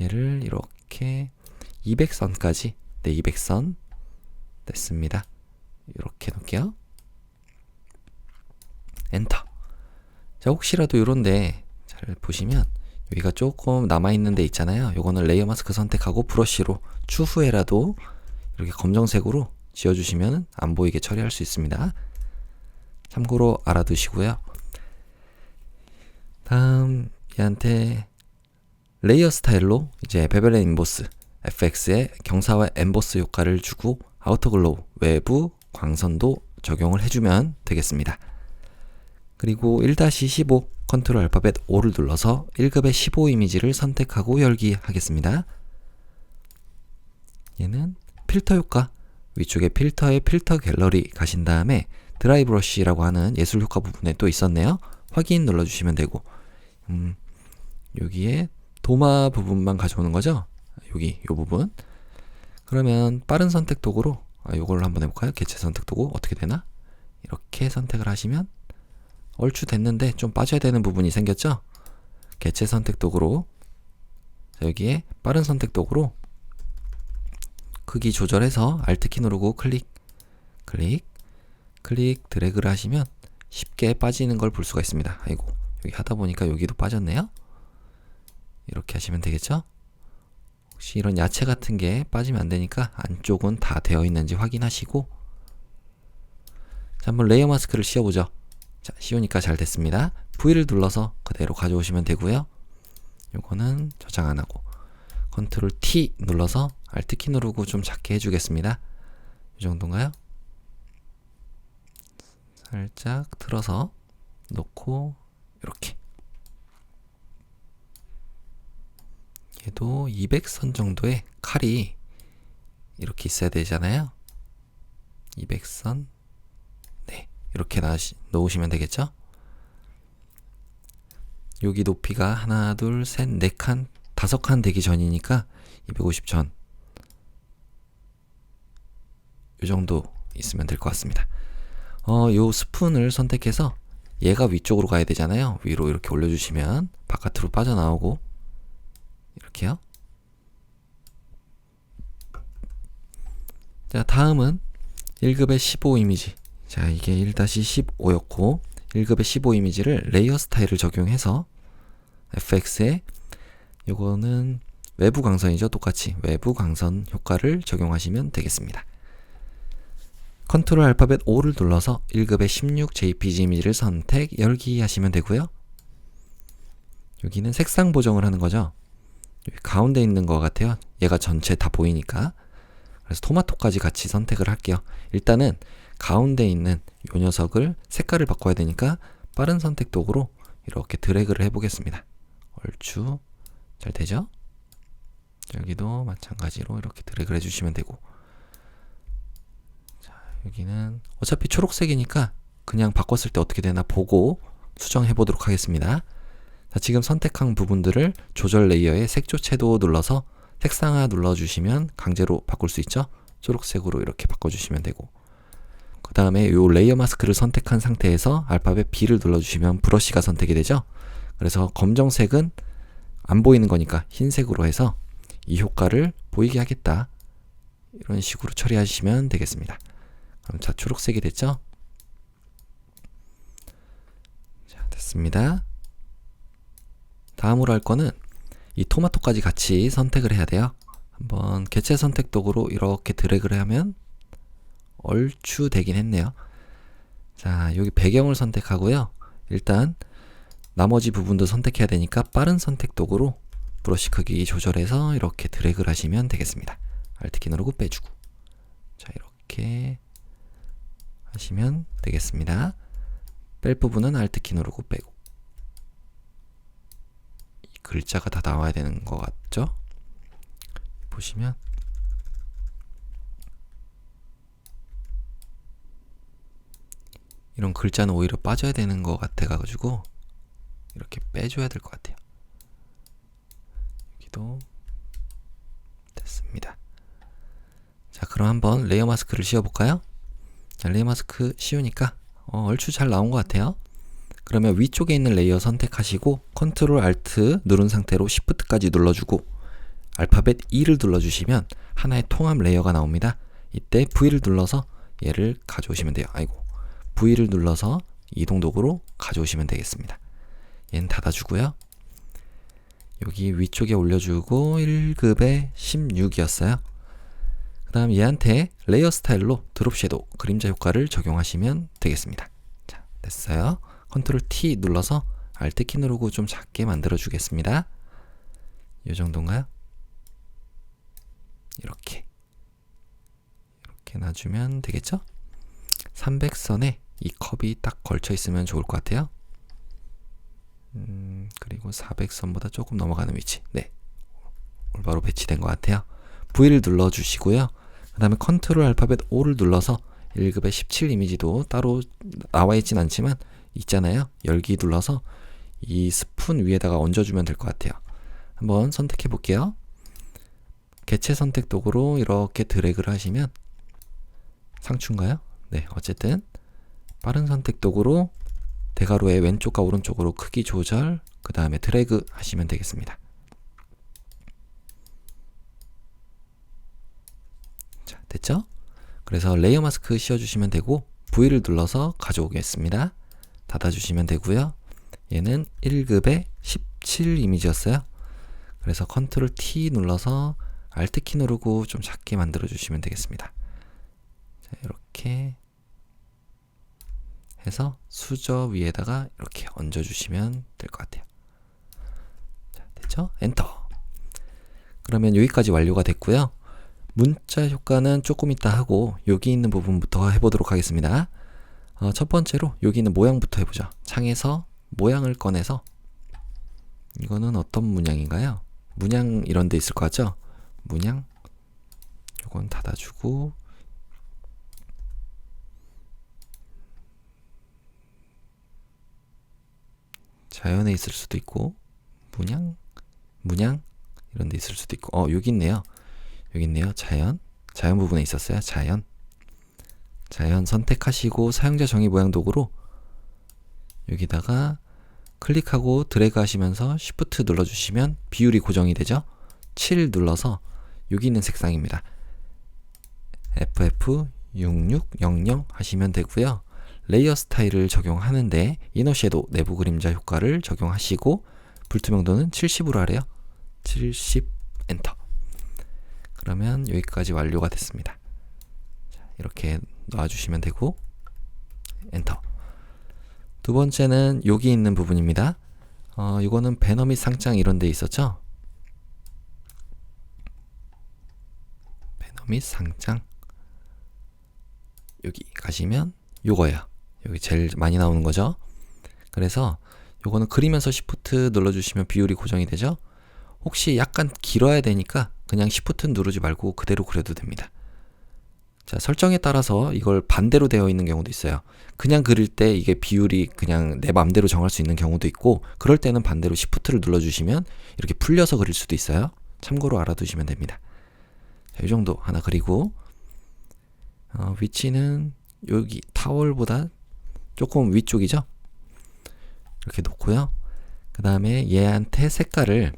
얘를 이렇게 200선까지, 네, 200선 됐습니다. 이렇게 놓을게요. 엔터. 자, 혹시라도 요런데 잘 보시면 여기가 조금 남아있는 데 있잖아요. 요거는 레이어 마스크 선택하고 브러쉬로 추후에라도 이렇게 검정색으로 지워주시면 안 보이게 처리할 수 있습니다. 참고로 알아두시고요. 다음 얘한테 레이어 스타일로 이제 베벨 앤 임보스 FX의 경사와 엠보스 효과를 주고 아우터글로우 외부 광선도 적용을 해주면 되겠습니다. 그리고 1-15 컨트롤 알파벳 O를 눌러서 1급의 15 이미지를 선택하고 열기 하겠습니다. 얘는 필터 효과, 위쪽에 필터의 필터 갤러리 가신 다음에 드라이 브러쉬라고 하는 예술 효과 부분에 또 있었네요. 확인 눌러주시면 되고, 여기에 도마 부분만 가져오는 거죠. 여기 요 부분. 그러면 빠른 선택 도구로 요걸 한번 해볼까요? 개체 선택 도구 어떻게 되나? 이렇게 선택을 하시면 얼추 됐는데 좀 빠져야 되는 부분이 생겼죠? 개체 선택 도구로, 자, 여기에 빠른 선택 도구로 크기 조절해서 Alt키 누르고 클릭 드래그를 하시면 쉽게 빠지는 걸 볼 수가 있습니다. 아이고, 여기 하다 보니까 여기도 빠졌네요. 이렇게 하시면 되겠죠? 혹시 이런 야채 같은 게 빠지면 안 되니까 안쪽은 다 되어 있는지 확인하시고, 자, 한번 레이어 마스크를 씌워보죠. 자, 씌우니까 잘 됐습니다. V를 눌러서 그대로 가져오시면 되고요. 요거는 저장 안 하고 컨트롤 T 눌러서 Alt키 누르고 좀 작게 해주겠습니다. 이 정도인가요? 살짝 틀어서 놓고 이렇게. 얘도 200선 정도의 칼이 이렇게 있어야 되잖아요. 200선. 네, 이렇게 놓으시면 되겠죠? 여기 높이가 하나, 둘, 셋, 네 칸, 5칸 되기 전이니까 250 전. 이 정도 있으면 될 것 같습니다. 요 스푼을 선택해서 얘가 위쪽으로 가야 되잖아요. 위로 이렇게 올려주시면 바깥으로 빠져나오고, 이렇게요. 자, 다음은 1급의 15 이미지. 자, 이게 1-15였고 1급의 15 이미지를 레이어 스타일을 적용해서 FX에 요거는 외부 광선이죠. 똑같이 외부 광선 효과를 적용하시면 되겠습니다. 컨트롤 알파벳 O를 눌러서 1급의 16 JPG 이미지를 선택, 열기 하시면 되고요. 여기는 색상 보정을 하는 거죠. 여기 가운데 있는 것 같아요. 얘가 전체 다 보이니까. 그래서 토마토까지 같이 선택을 할게요. 일단은 가운데 있는 요 녀석을 색깔을 바꿔야 되니까 빠른 선택 도구로 이렇게 드래그를 해보겠습니다. 얼추 잘 되죠? 여기도 마찬가지로 이렇게 드래그를 해주시면 되고, 자, 여기는 어차피 초록색이니까 그냥 바꿨을 때 어떻게 되나 보고 수정해 보도록 하겠습니다. 자, 지금 선택한 부분들을 조절 레이어의 색조채도 눌러서 색상화 눌러주시면 강제로 바꿀 수 있죠? 초록색으로 이렇게 바꿔주시면 되고, 그 다음에 이 레이어 마스크를 선택한 상태에서 알파벳 B를 눌러주시면 브러쉬가 선택이 되죠? 그래서 검정색은 안 보이는 거니까 흰색으로 해서 이 효과를 보이게 하겠다. 이런 식으로 처리하시면 되겠습니다. 그럼 자, 초록색이 됐죠? 자, 됐습니다. 다음으로 할 거는 이 토마토까지 같이 선택을 해야 돼요. 한번 개체 선택 도구로 이렇게 드래그를 하면 얼추 되긴 했네요. 자, 여기 배경을 선택하고요. 일단 나머지 부분도 선택해야 되니까 빠른 선택 도구로 브러쉬 크기 조절해서 이렇게 드래그를 하시면 되겠습니다. Alt키 누르고 빼주고, 자, 이렇게 하시면 되겠습니다. 뺄 부분은 Alt키 누르고 빼고. 이 글자가 다 나와야 되는 것 같죠? 보시면 이런 글자는 오히려 빠져야 되는 것 같아가지고 이렇게 빼줘야 될 것 같아요. 여기도 됐습니다. 자, 그럼 한번 레이어 마스크를 씌워볼까요? 자, 레이어 마스크 씌우니까 얼추 잘 나온 것 같아요. 그러면 위쪽에 있는 레이어 선택하시고 컨트롤 알트 누른 상태로 시프트까지 눌러주고 알파벳 E를 눌러주시면 하나의 통합 레이어가 나옵니다. 이때 V를 눌러서 얘를 가져오시면 돼요. V를 눌러서 이동 도구로 가져오시면 되겠습니다. 얘는 닫아주고요. 여기 위쪽에 올려주고 1급에 16이었어요. 그 다음 얘한테 레이어 스타일로 드롭 섀도우 그림자 효과를 적용하시면 되겠습니다. 자, 됐어요. 컨트롤 T 눌러서 Alt 키 누르고 좀 작게 만들어 주겠습니다. 이 정도인가요? 이렇게 놔주면 되겠죠? 300선에 이 컵이 딱 걸쳐 있으면 좋을 것 같아요. 그리고 400선보다 조금 넘어가는 위치. 네, 올바로 배치된 것 같아요. V를 눌러주시고요. 그 다음에 컨트롤 알파벳 O를 눌러서 1급의 17 이미지도 따로 나와 있진 않지만 있잖아요. 열기 눌러서 이 스푼 위에다가 얹어주면 될 것 같아요. 한번 선택해 볼게요. 개체 선택 도구로 이렇게 드래그를 하시면 상추인가요? 네, 어쨌든 빠른 선택 도구로 대괄호의 왼쪽과 오른쪽으로 크기 조절, 그 다음에 드래그 하시면 되겠습니다. 자, 됐죠? 그래서 레이어 마스크 씌워주시면 되고 V를 눌러서 가져오겠습니다. 닫아주시면 되고요. 얘는 1급의 17 이미지였어요. 그래서 컨트롤 T 눌러서 Alt 키 누르고 좀 작게 만들어 주시면 되겠습니다. 자, 이렇게 해서 수저 위에다가 이렇게 얹어 주시면 될 것 같아요. 자, 됐죠? 엔터. 그러면 여기까지 완료가 됐고요. 문자 효과는 조금 이따 하고 여기 있는 부분부터 해보도록 하겠습니다. 첫 번째로 여기 있는 모양부터 해보죠. 창에서 모양을 꺼내서 이거는 어떤 문양인가요? 문양 이런 데 있을 것 같죠? 문양 요건 닫아주고 자연에 있을 수도 있고 문양 이런 데 있을 수도 있고 여기 있네요. 자연 부분에 있었어요. 자연 선택하시고 사용자 정의 모양 도구로 여기다가 클릭하고 드래그 하시면서 Shift 눌러주시면 비율이 고정이 되죠. 7 눌러서 여기 있는 색상입니다. FF6600 하시면 되고요. 레이어 스타일을 적용하는데 이너 섀도우 내부 그림자 효과를 적용하시고 불투명도는 70으로 하래요. 70 엔터. 그러면 여기까지 완료가 됐습니다. 자, 이렇게 놔주시면 되고 엔터. 두 번째는 여기 있는 부분입니다. 이거는 배너 및 상장 이런 데 있었죠? 배너 및 상장 여기 가시면 요거예요. 여기 제일 많이 나오는 거죠. 그래서 요거는 그리면서 Shift 눌러주시면 비율이 고정이 되죠. 혹시 약간 길어야 되니까 그냥 Shift 누르지 말고 그대로 그려도 됩니다. 자, 설정에 따라서 이걸 반대로 되어 있는 경우도 있어요. 그냥 그릴 때 이게 비율이 그냥 내 맘대로 정할 수 있는 경우도 있고 그럴 때는 반대로 Shift를 눌러주시면 이렇게 풀려서 그릴 수도 있어요. 참고로 알아두시면 됩니다. 자, 이 정도 하나 그리고 위치는 여기 타월보다 조금 위쪽이죠. 이렇게 놓고요. 그 다음에 얘한테 색깔을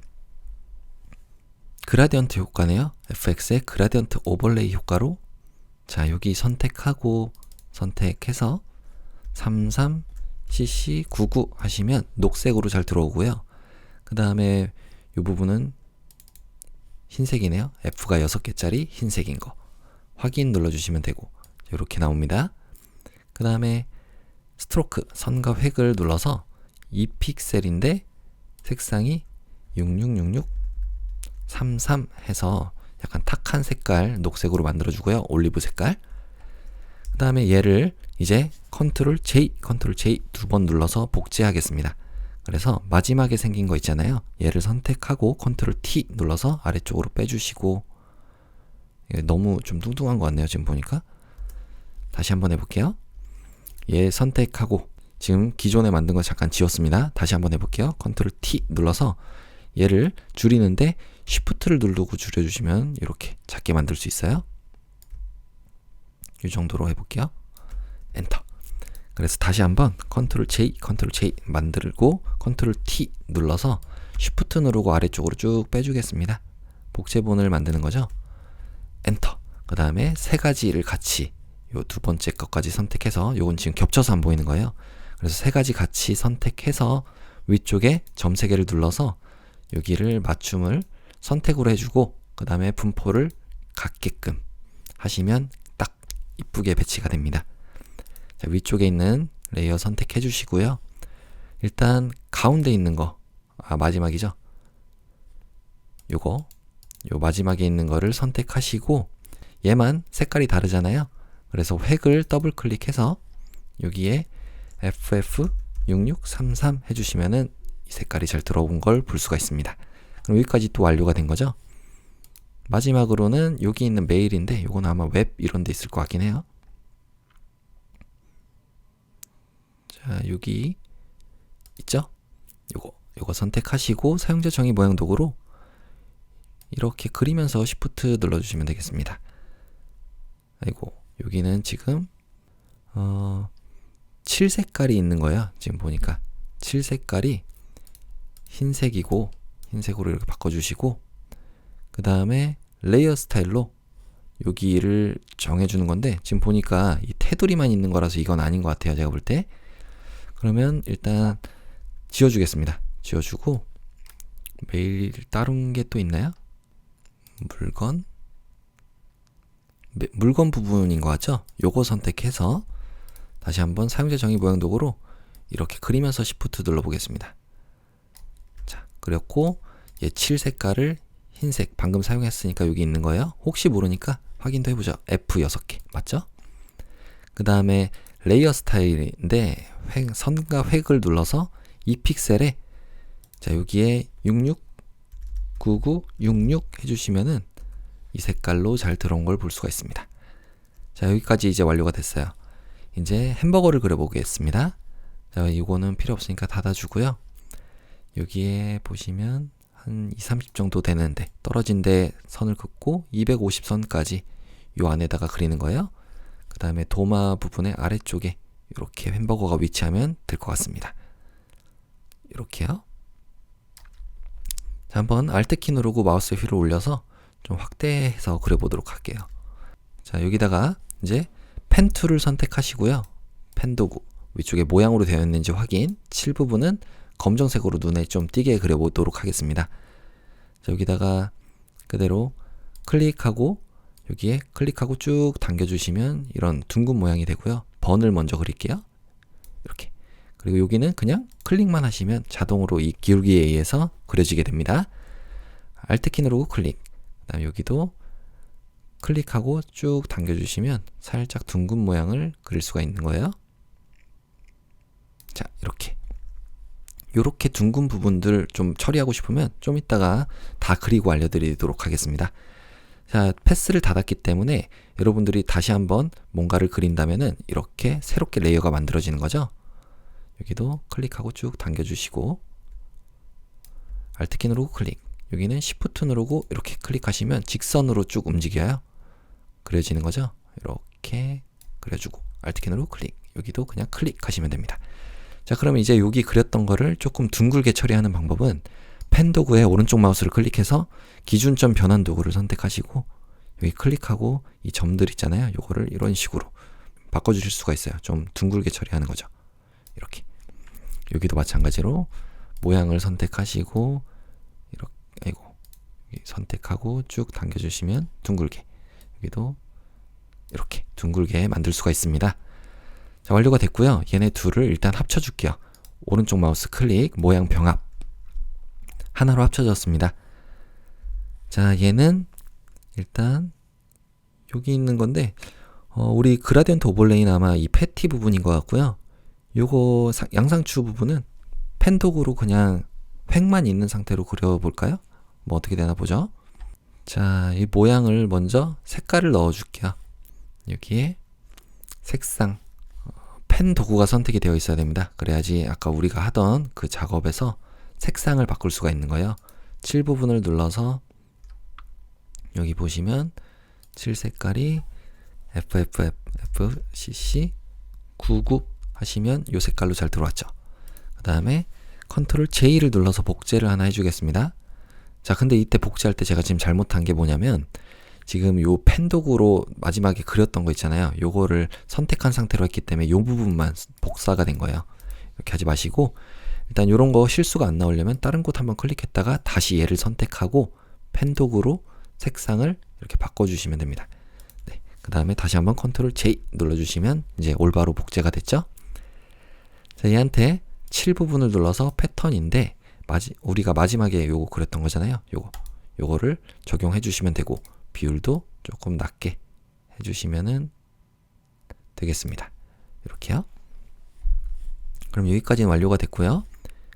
그라디언트 효과네요. FX의 그라디언트 오버레이 효과로 자, 여기 선택하고 선택해서 33cc99 하시면 녹색으로 잘 들어오고요. 그 다음에 이 부분은 흰색이네요. F가 6개짜리 흰색인 거 확인 눌러주시면 되고 이렇게 나옵니다. 그 다음에 스트로크 선과 획을 눌러서 2픽셀인데 색상이 666633 해서 약간 탁한 색깔 녹색으로 만들어주고요. 올리브 색깔. 그 다음에 얘를 이제 컨트롤 J 두 번 눌러서 복제하겠습니다. 그래서 마지막에 생긴 거 있잖아요. 얘를 선택하고 컨트롤 T 눌러서 아래쪽으로 빼주시고 너무 좀 뚱뚱한 것 같네요. 지금 보니까 다시 한번 해볼게요. 얘 선택하고 지금 기존에 만든 거 잠깐 지웠습니다. 다시 한번 해볼게요. 컨트롤 T 눌러서 얘를 줄이는데 Shift를 누르고 줄여주시면 이렇게 작게 만들 수 있어요. 이 정도로 해볼게요. 엔터. 그래서 다시 한번 컨트롤 J 만들고 컨트롤 T 눌러서 Shift 누르고 아래쪽으로 쭉 빼주겠습니다. 복제본을 만드는 거죠. 엔터. 그 다음에 세 가지를 같이 요 두 번째 것까지 선택해서 요건 지금 겹쳐서 안 보이는 거예요. 그래서 세 가지 같이 선택해서 위쪽에 점 3개를 눌러서 여기를 맞춤을 선택으로 해주고 그 다음에 분포를 같게끔 하시면 딱 이쁘게 배치가 됩니다. 자, 위쪽에 있는 레이어 선택해 주시고요. 일단 가운데 있는 거, 마지막이죠. 요 마지막에 있는 거를 선택하시고 얘만 색깔이 다르잖아요. 그래서 획을 더블 클릭해서 여기에 FF6633 해주시면은 이 색깔이 잘 들어온 걸 볼 수가 있습니다. 그럼 여기까지 또 완료가 된 거죠. 마지막으로는 여기 있는 메일인데 요건 아마 웹 이런 데 있을 것 같긴 해요. 자, 여기 있죠? 요거 선택하시고 사용자 정의 모양 도구로 이렇게 그리면서 Shift 눌러주시면 되겠습니다. 아이고, 여기는 지금 7색깔이 있는 거예요. 지금 보니까 7색깔이 흰색이고 흰색으로 이렇게 바꿔주시고 그 다음에 레이어 스타일로 여기를 정해주는 건데 지금 보니까 이 테두리만 있는 거라서 이건 아닌 것 같아요. 제가 볼 때. 그러면 일단 지워주겠습니다. 지워주고 메일 다른 게 또 있나요? 물건 부분인 것 같죠? 요거 선택해서 다시 한번 사용자 정의 모양 도구로 이렇게 그리면서 Shift 눌러보겠습니다. 자, 그렸고 얘 7색깔을 흰색 방금 사용했으니까 여기 있는 거예요. 혹시 모르니까 확인도 해보죠. F 6개 맞죠? 그 다음에 레이어 스타일인데 선과 획을 눌러서 이 픽셀에 자 여기에 66 99 66 해주시면은 이 색깔로 잘 들어온 걸 볼 수가 있습니다. 자, 여기까지 이제 완료가 됐어요. 이제 햄버거를 그려보겠습니다. 자, 이거는 필요 없으니까 닫아주고요. 여기에 보시면 한 2, 30 정도 되는데 떨어진 데 선을 긋고 250선까지 요 안에다가 그리는 거예요. 그 다음에 도마 부분의 아래쪽에 이렇게 햄버거가 위치하면 될 것 같습니다. 이렇게요. 자, 한번 Alt키 누르고 마우스 휠을 올려서 좀 확대해서 그려보도록 할게요. 자, 여기다가 이제 펜 툴을 선택하시고요. 펜 도구 위쪽에 모양으로 되어 있는지 확인. 칠 부분은 검정색으로 눈에 좀 띄게 그려보도록 하겠습니다. 자, 여기다가 그대로 클릭하고 여기에 클릭하고 쭉 당겨주시면 이런 둥근 모양이 되고요. 번을 먼저 그릴게요. 이렇게. 그리고 여기는 그냥 클릭만 하시면 자동으로 이 기울기에 의해서 그려지게 됩니다. Alt키 누르고 클릭. 그 다음에 여기도 클릭하고 쭉 당겨주시면 살짝 둥근 모양을 그릴 수가 있는 거예요. 자, 이렇게 둥근 부분들 좀 처리하고 싶으면 좀 이따가 다 그리고 알려드리도록 하겠습니다. 자, 패스를 닫았기 때문에 여러분들이 다시 한번 뭔가를 그린다면은 이렇게 새롭게 레이어가 만들어지는 거죠. 여기도 클릭하고 쭉 당겨주시고 Alt키 누르고 클릭. 여기는 Shift 누르고 이렇게 클릭하시면 직선으로 쭉 움직여요. 그려지는 거죠. 이렇게 그려주고 Alt키 누르고 클릭. 여기도 그냥 클릭하시면 됩니다. 자, 그러면 이제 여기 그렸던 거를 조금 둥글게 처리하는 방법은 펜 도구에 오른쪽 마우스를 클릭해서 기준점 변환 도구를 선택하시고 여기 클릭하고 이 점들 있잖아요. 요거를 이런 식으로 바꿔주실 수가 있어요. 좀 둥글게 처리하는 거죠. 이렇게. 여기도 마찬가지로 모양을 선택하시고 이렇게 선택하고 쭉 당겨주시면 둥글게, 여기도 이렇게 둥글게 만들 수가 있습니다. 자, 완료가 됐고요. 얘네 둘을 일단 합쳐줄게요. 오른쪽 마우스 클릭, 모양 병합. 하나로 합쳐졌습니다. 자, 얘는 일단 여기 있는 건데 우리 그라디언트 오버레이는 아마 이 패티 부분인 것 같고요. 요거 양상추 부분은 펜 도구로 그냥 획만 있는 상태로 그려볼까요? 뭐 어떻게 되나 보죠. 자, 이 모양을 먼저 색깔을 넣어줄게요. 여기에 색상 펜 도구가 선택이 되어 있어야 됩니다. 그래야지 아까 우리가 하던 그 작업에서 색상을 바꿀 수가 있는 거예요. 7 부분을 눌러서 여기 보시면 7 색깔이 FFFFCC 99 하시면 이 색깔로 잘 들어왔죠. 그 다음에 컨트롤 J를 눌러서 복제를 하나 해주겠습니다. 자, 근데 이때 복제할 때 제가 지금 잘못한 게 뭐냐면 지금 요 펜 도구로 마지막에 그렸던 거 있잖아요. 요거를 선택한 상태로 했기 때문에 요 부분만 복사가 된 거예요. 이렇게 하지 마시고 일단 요런 거 실수가 안 나오려면 다른 곳 한번 클릭했다가 다시 얘를 선택하고 펜 도구로 색상을 이렇게 바꿔주시면 됩니다. 네, 그 다음에 다시 한번 컨트롤 J 눌러주시면 이제 올바로 복제가 됐죠. 자, 얘한테 7 부분을 눌러서 패턴인데 우리가 마지막에 요거 그렸던 거잖아요. 요거를 적용해 주시면 되고 비율도 조금 낮게 해주시면은 되겠습니다. 이렇게요. 그럼 여기까지는 완료가 됐고요.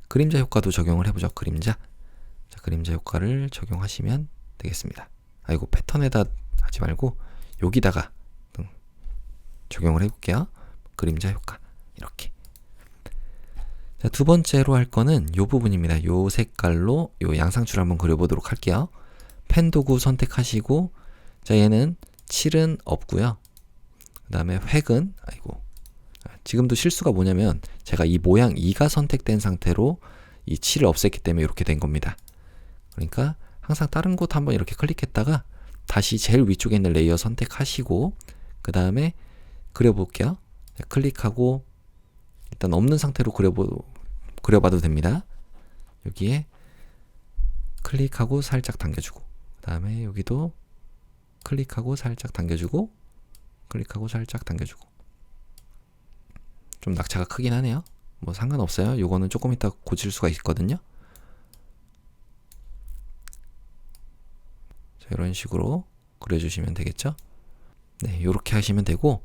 그림자 효과도 적용을 해보죠. 그림자. 자, 그림자 효과를 적용하시면 되겠습니다. 아이고, 패턴에다 하지 말고 여기다가 적용을 해볼게요. 그림자 효과 이렇게. 자, 두 번째로 할 거는 요 부분입니다. 요 색깔로 요 양상추를 한번 그려보도록 할게요. 펜 도구 선택하시고, 자, 얘는 7은 없고요. 그 다음에 획은, 아이고, 지금도 실수가 뭐냐면 제가 이 모양 2가 선택된 상태로 이 7을 없앴기 때문에 이렇게 된 겁니다. 그러니까 항상 다른 곳 한번 이렇게 클릭했다가 다시 제일 위쪽에 있는 레이어 선택하시고 그 다음에 그려볼게요. 클릭하고 일단 없는 상태로 그려봐도 됩니다. 여기에 클릭하고 살짝 당겨주고 그 다음에 여기도 클릭하고 살짝 당겨주고 클릭하고 살짝 당겨주고. 좀 낙차가 크긴 하네요. 뭐 상관없어요. 요거는 조금 이따 고칠 수가 있거든요. 자, 이런 식으로 그려주시면 되겠죠. 네, 요렇게 하시면 되고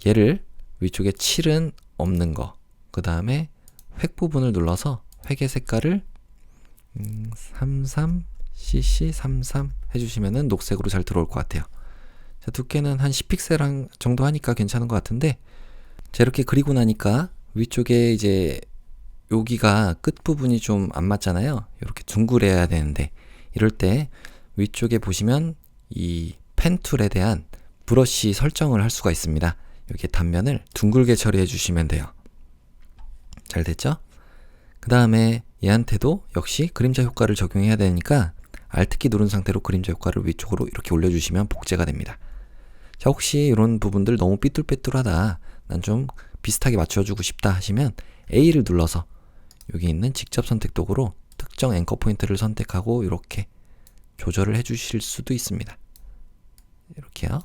얘를 위쪽에 7은 없는 거 그 다음에 획 부분을 눌러서 획의 색깔을 33cc33 해주시면은 녹색으로 잘 들어올 것 같아요. 자, 두께는 한 10픽셀 정도 하니까 괜찮은 것 같은데 자, 이렇게 그리고 나니까 위쪽에 이제 여기가 끝부분이 좀 안 맞잖아요. 이렇게 둥그레야 되는데 이럴 때 위쪽에 보시면 이 펜 툴에 대한 브러쉬 설정을 할 수가 있습니다. 여기 단면을 둥글게 처리해 주시면 돼요. 잘 됐죠? 그 다음에 얘한테도 역시 그림자 효과를 적용해야 되니까 Alt키 누른 상태로 그림자 효과를 위쪽으로 이렇게 올려주시면 복제가 됩니다. 자, 혹시 이런 부분들 너무 삐뚤빼뚤하다, 난 좀 비슷하게 맞춰주고 싶다 하시면 A를 눌러서 여기 있는 직접 선택 도구로 특정 앵커 포인트를 선택하고 이렇게 조절을 해 주실 수도 있습니다. 이렇게요.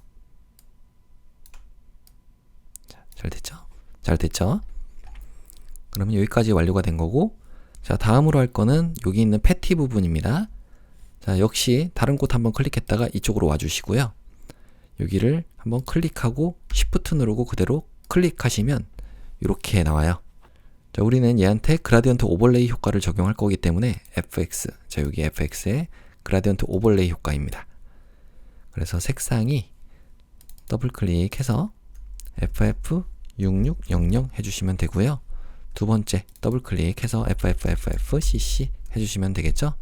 자, 잘 됐죠? 잘 됐죠? 그러면 여기까지 완료가 된 거고, 자, 다음으로 할 거는 여기 있는 패티 부분입니다. 자, 역시 다른 곳 한번 클릭했다가 이쪽으로 와주시고요. 여기를 한번 클릭하고 Shift 누르고 그대로 클릭하시면 이렇게 나와요. 자, 우리는 얘한테 그라디언트 오버레이 효과를 적용할 거기 때문에 FX, 자, 여기 FX의 그라디언트 오버레이 효과입니다. 그래서 색상이 더블 클릭해서 FF6600 해주시면 되고요. 두 번째 더블 클릭해서 FFFFCC 해주시면 되겠죠?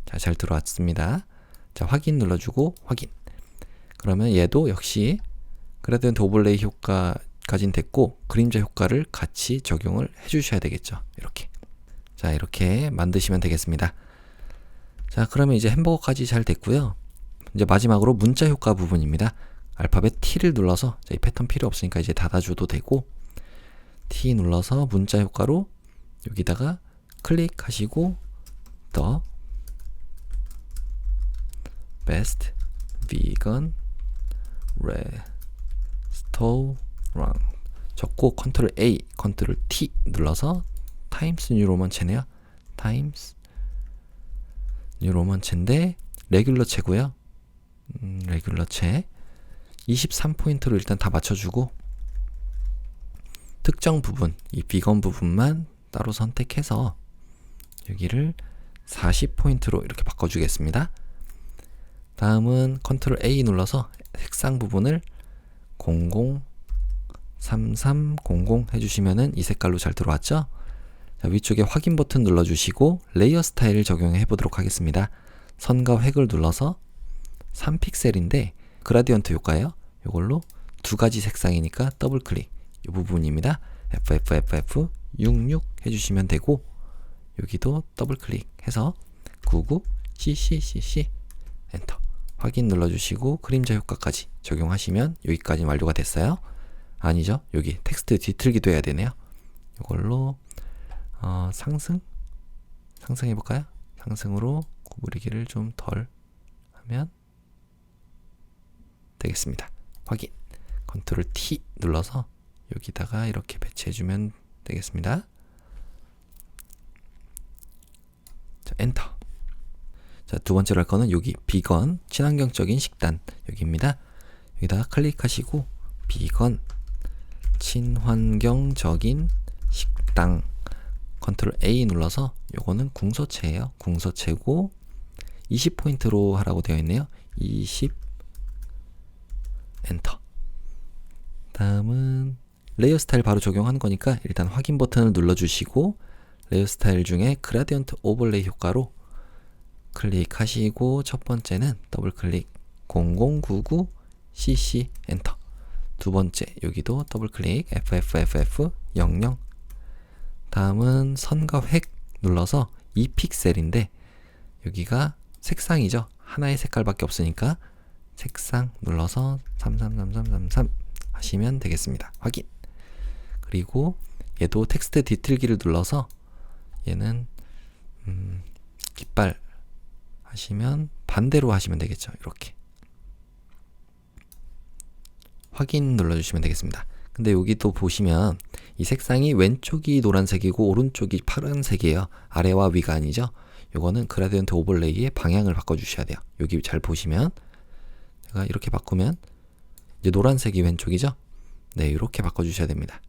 자, 잘 들어왔습니다. 자, 확인 눌러주고 확인. 그러면 얘도 역시 그라디언트 오버레이 효과까지는 됐고 그림자 효과를 같이 적용을 해주셔야 되겠죠. 이렇게. 자, 이렇게 만드시면 되겠습니다. 자, 그러면 이제 햄버거까지 잘 됐고요. 이제 마지막으로 문자 효과 부분입니다. 알파벳 T를 눌러서, 자, 이 패턴 필요 없으니까 이제 닫아줘도 되고, T 눌러서 문자 효과로 여기다가 클릭하시고 The Best Vegan Restaurant 적고 컨트롤 A, 컨트롤 T 눌러서 타임스 뉴 로먼체네요. 타임스 뉴 로먼체인데 레귤러체고요. 레귤러체 23포인트로 일단 다 맞춰주고 특정 부분, 이 비건 부분만 따로 선택해서 여기를 40포인트로 이렇게 바꿔주겠습니다. 다음은 컨트롤 A 눌러서 색상 부분을 00 3300 해주시면은 이 색깔로 잘 들어왔죠? 자, 위쪽에 확인 버튼 눌러주시고 레이어 스타일을 적용해 보도록 하겠습니다. 선과 획을 눌러서 3픽셀인데 그라디언트 효과예요. 이걸로 두 가지 색상이니까 더블 클릭 이 부분입니다. FFFF 66 해주시면 되고 여기도 더블 클릭해서 99 CCCC 엔터 확인 눌러주시고 그림자 효과까지 적용하시면 여기까지 완료가 됐어요. 아니죠? 여기 텍스트 뒤틀기도 해야 되네요. 이걸로 상승해볼까요? 상승으로 구부리기를 좀 덜 하면 되겠습니다. 확인. 컨트롤 T 눌러서 여기다가 이렇게 배치해주면 되겠습니다. 자, 엔터. 자, 두 번째로 할 거는 여기 비건 친환경적인 식단 여기입니다. 여기다가 클릭하시고 비건 친환경적인 식당 컨트롤 A 눌러서 요거는 궁서체예요. 궁서체고 20포인트로 하라고 되어 있네요. 20 엔터. 다음은 레이어 스타일 바로 적용하는 거니까 일단 확인 버튼을 눌러주시고 레이어 스타일 중에 그라디언트 오버레이 효과로 클릭하시고 첫 번째는 더블 클릭 0099 CC 엔터. 두 번째 여기도 더블 클릭 FFFF 00. 다음은 선과 획 눌러서 2픽셀인데 여기가 색상이죠. 하나의 색깔밖에 없으니까 색상 눌러서 333333 하시면 되겠습니다. 확인. 그리고 얘도 텍스트 뒤틀기를 눌러서 얘는 깃발 하시면 반대로 하시면 되겠죠. 이렇게 확인 눌러주시면 되겠습니다. 근데 여기도 보시면 이 색상이 왼쪽이 노란색이고 오른쪽이 파란색이에요. 아래와 위가 아니죠. 요거는 그라디언트 오버레이의 방향을 바꿔주셔야 돼요. 여기 잘 보시면 제가 이렇게 바꾸면 이제 노란색이 왼쪽이죠. 네, 이렇게 바꿔주셔야 됩니다.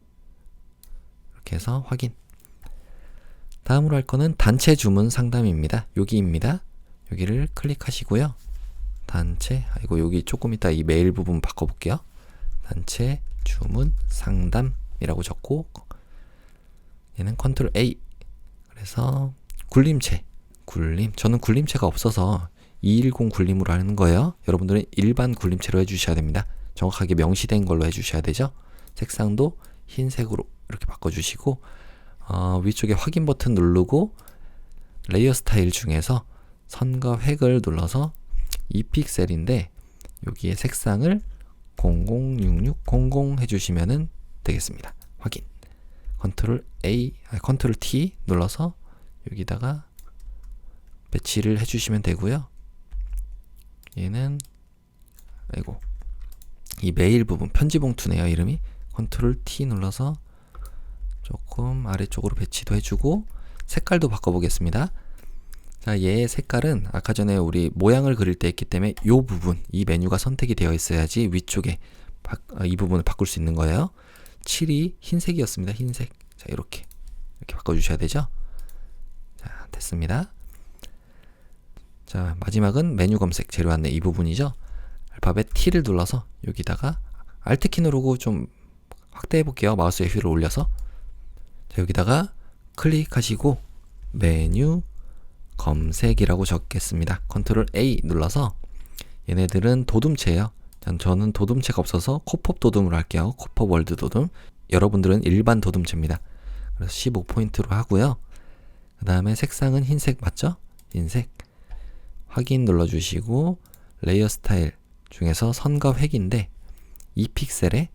이렇게 해서 확인. 다음으로 할 거는 단체 주문 상담입니다. 여기입니다. 여기를 클릭하시고요. 단체, 아이고 여기 조금 이따 이 메일 부분 바꿔볼게요. 단체 주문 상담이라고 적고 얘는 컨트롤 A. 그래서 굴림체, 저는 굴림체가 없어서 210 굴림으로 하는 거예요. 여러분들은 일반 굴림체로 해주셔야 됩니다. 정확하게 명시된 걸로 해주셔야 되죠. 색상도 흰색으로 이렇게 바꿔주시고 위쪽에 확인 버튼 누르고 레이어 스타일 중에서 선과 획을 눌러서 2픽셀인데 여기에 색상을 006600 해주시면 되겠습니다. 확인. 컨트롤 A, 컨트롤 T 눌러서 여기다가 배치를 해주시면 되고요. 얘는 아이고 이 메일 부분 편지 봉투네요. 이름이 컨트롤 T 눌러서 조금 아래쪽으로 배치도 해주고 색깔도 바꿔보겠습니다. 자, 얘의 색깔은 아까 전에 우리 모양을 그릴 때 했기 때문에 이 부분, 이 메뉴가 선택이 되어 있어야지 위쪽에 이 부분을 바꿀 수 있는 거예요. 7이 흰색이었습니다. 흰색. 자, 이렇게 바꿔주셔야 되죠. 자, 됐습니다. 자, 마지막은 메뉴 검색, 재료 안내 이 부분이죠. 알파벳 T를 눌러서 여기다가 Alt키 누르고 좀 확대해 볼게요. 마우스의 휠을 올려서. 자, 여기다가 클릭하시고 메뉴 검색이라고 적겠습니다. 컨트롤 A 눌러서 얘네들은 도둠체예요. 저는 도둠체가 없어서 코팝 도둠으로 할게요. 코팝 월드 도둠. 여러분들은 일반 도둠체입니다. 그래서 15포인트로 하고요. 그 다음에 색상은 흰색 맞죠? 흰색. 확인 눌러주시고 레이어 스타일 중에서 선과 획인데 2픽셀에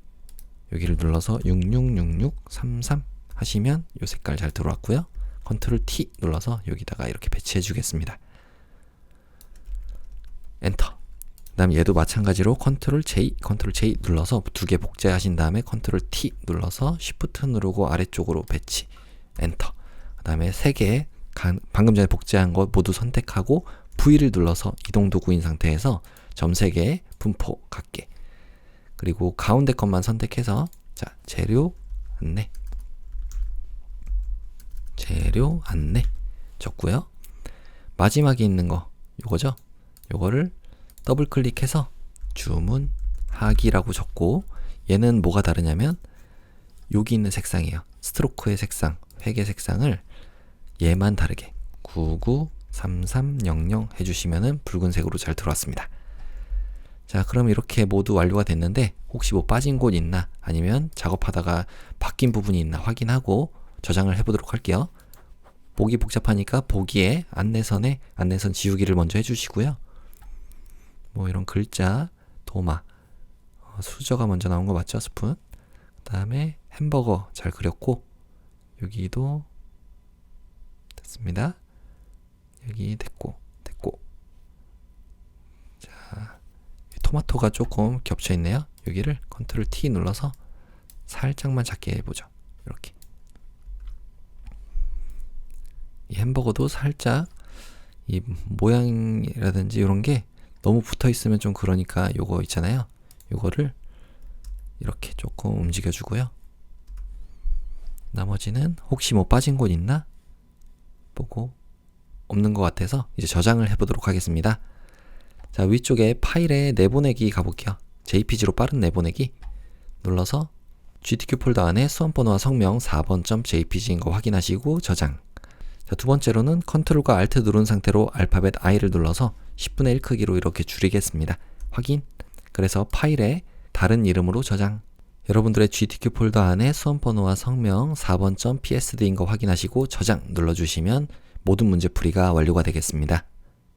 여기를 눌러서 666633 하시면 이 색깔 잘 들어왔고요. 컨트롤 T 눌러서 여기다가 이렇게 배치해 주겠습니다. 엔터. 그 다음 얘도 마찬가지로 컨트롤 J 눌러서 두 개 복제하신 다음에 컨트롤 T 눌러서 Shift 누르고 아래쪽으로 배치. 엔터. 그 다음에 세 개 방금 전에 복제한 거 모두 선택하고 V를 눌러서 이동 도구인 상태에서 점 3개 분포 갖게. 그리고 가운데 것만 선택해서 자, 재료 안내 적고요. 마지막에 있는 거 요거죠. 요거를 더블 클릭해서 주문하기라고 적고 얘는 뭐가 다르냐면 여기 있는 색상이에요. 스트로크의 색상, 회계 색상을 얘만 다르게 993300 해주시면은 붉은색으로 잘 들어왔습니다. 자, 그럼 이렇게 모두 완료가 됐는데 혹시 뭐 빠진 곳 있나 아니면 작업하다가 바뀐 부분이 있나 확인하고 저장을 해보도록 할게요. 보기 복잡하니까 보기에 안내선 지우기를 먼저 해주시고요. 뭐 이런 글자, 도마, 수저가 먼저 나온 거 맞죠? 스푼. 그 다음에 햄버거 잘 그렸고 여기도 됐습니다. 여기 됐고 자, 토마토가 조금 겹쳐 있네요. 여기를 컨트롤 T 눌러서 살짝만 작게 해보죠. 이렇게 이 햄버거도 살짝 이 모양이라든지 이런 게 너무 붙어 있으면 좀 그러니까 요거 있잖아요. 요거를 이렇게 조금 움직여 주고요. 나머지는 혹시 뭐 빠진 곳 있나 보고 없는 것 같아서 이제 저장을 해보도록 하겠습니다. 자, 위쪽에 파일에 내보내기 가볼게요. JPG로 빠른 내보내기 눌러서 GTK 폴더 안에 수험번호와 성명 4번.jpg인 거 확인하시고 저장. 자, 두 번째로는 컨트롤과 알트 누른 상태로 알파벳 I를 눌러서 10분의 1 크기로 이렇게 줄이겠습니다. 확인. 그래서 파일에 다른 이름으로 저장. 여러분들의 GTK 폴더 안에 수험번호와 성명 4번.psd인 거 확인하시고 저장 눌러주시면 모든 문제풀이가 완료가 되겠습니다.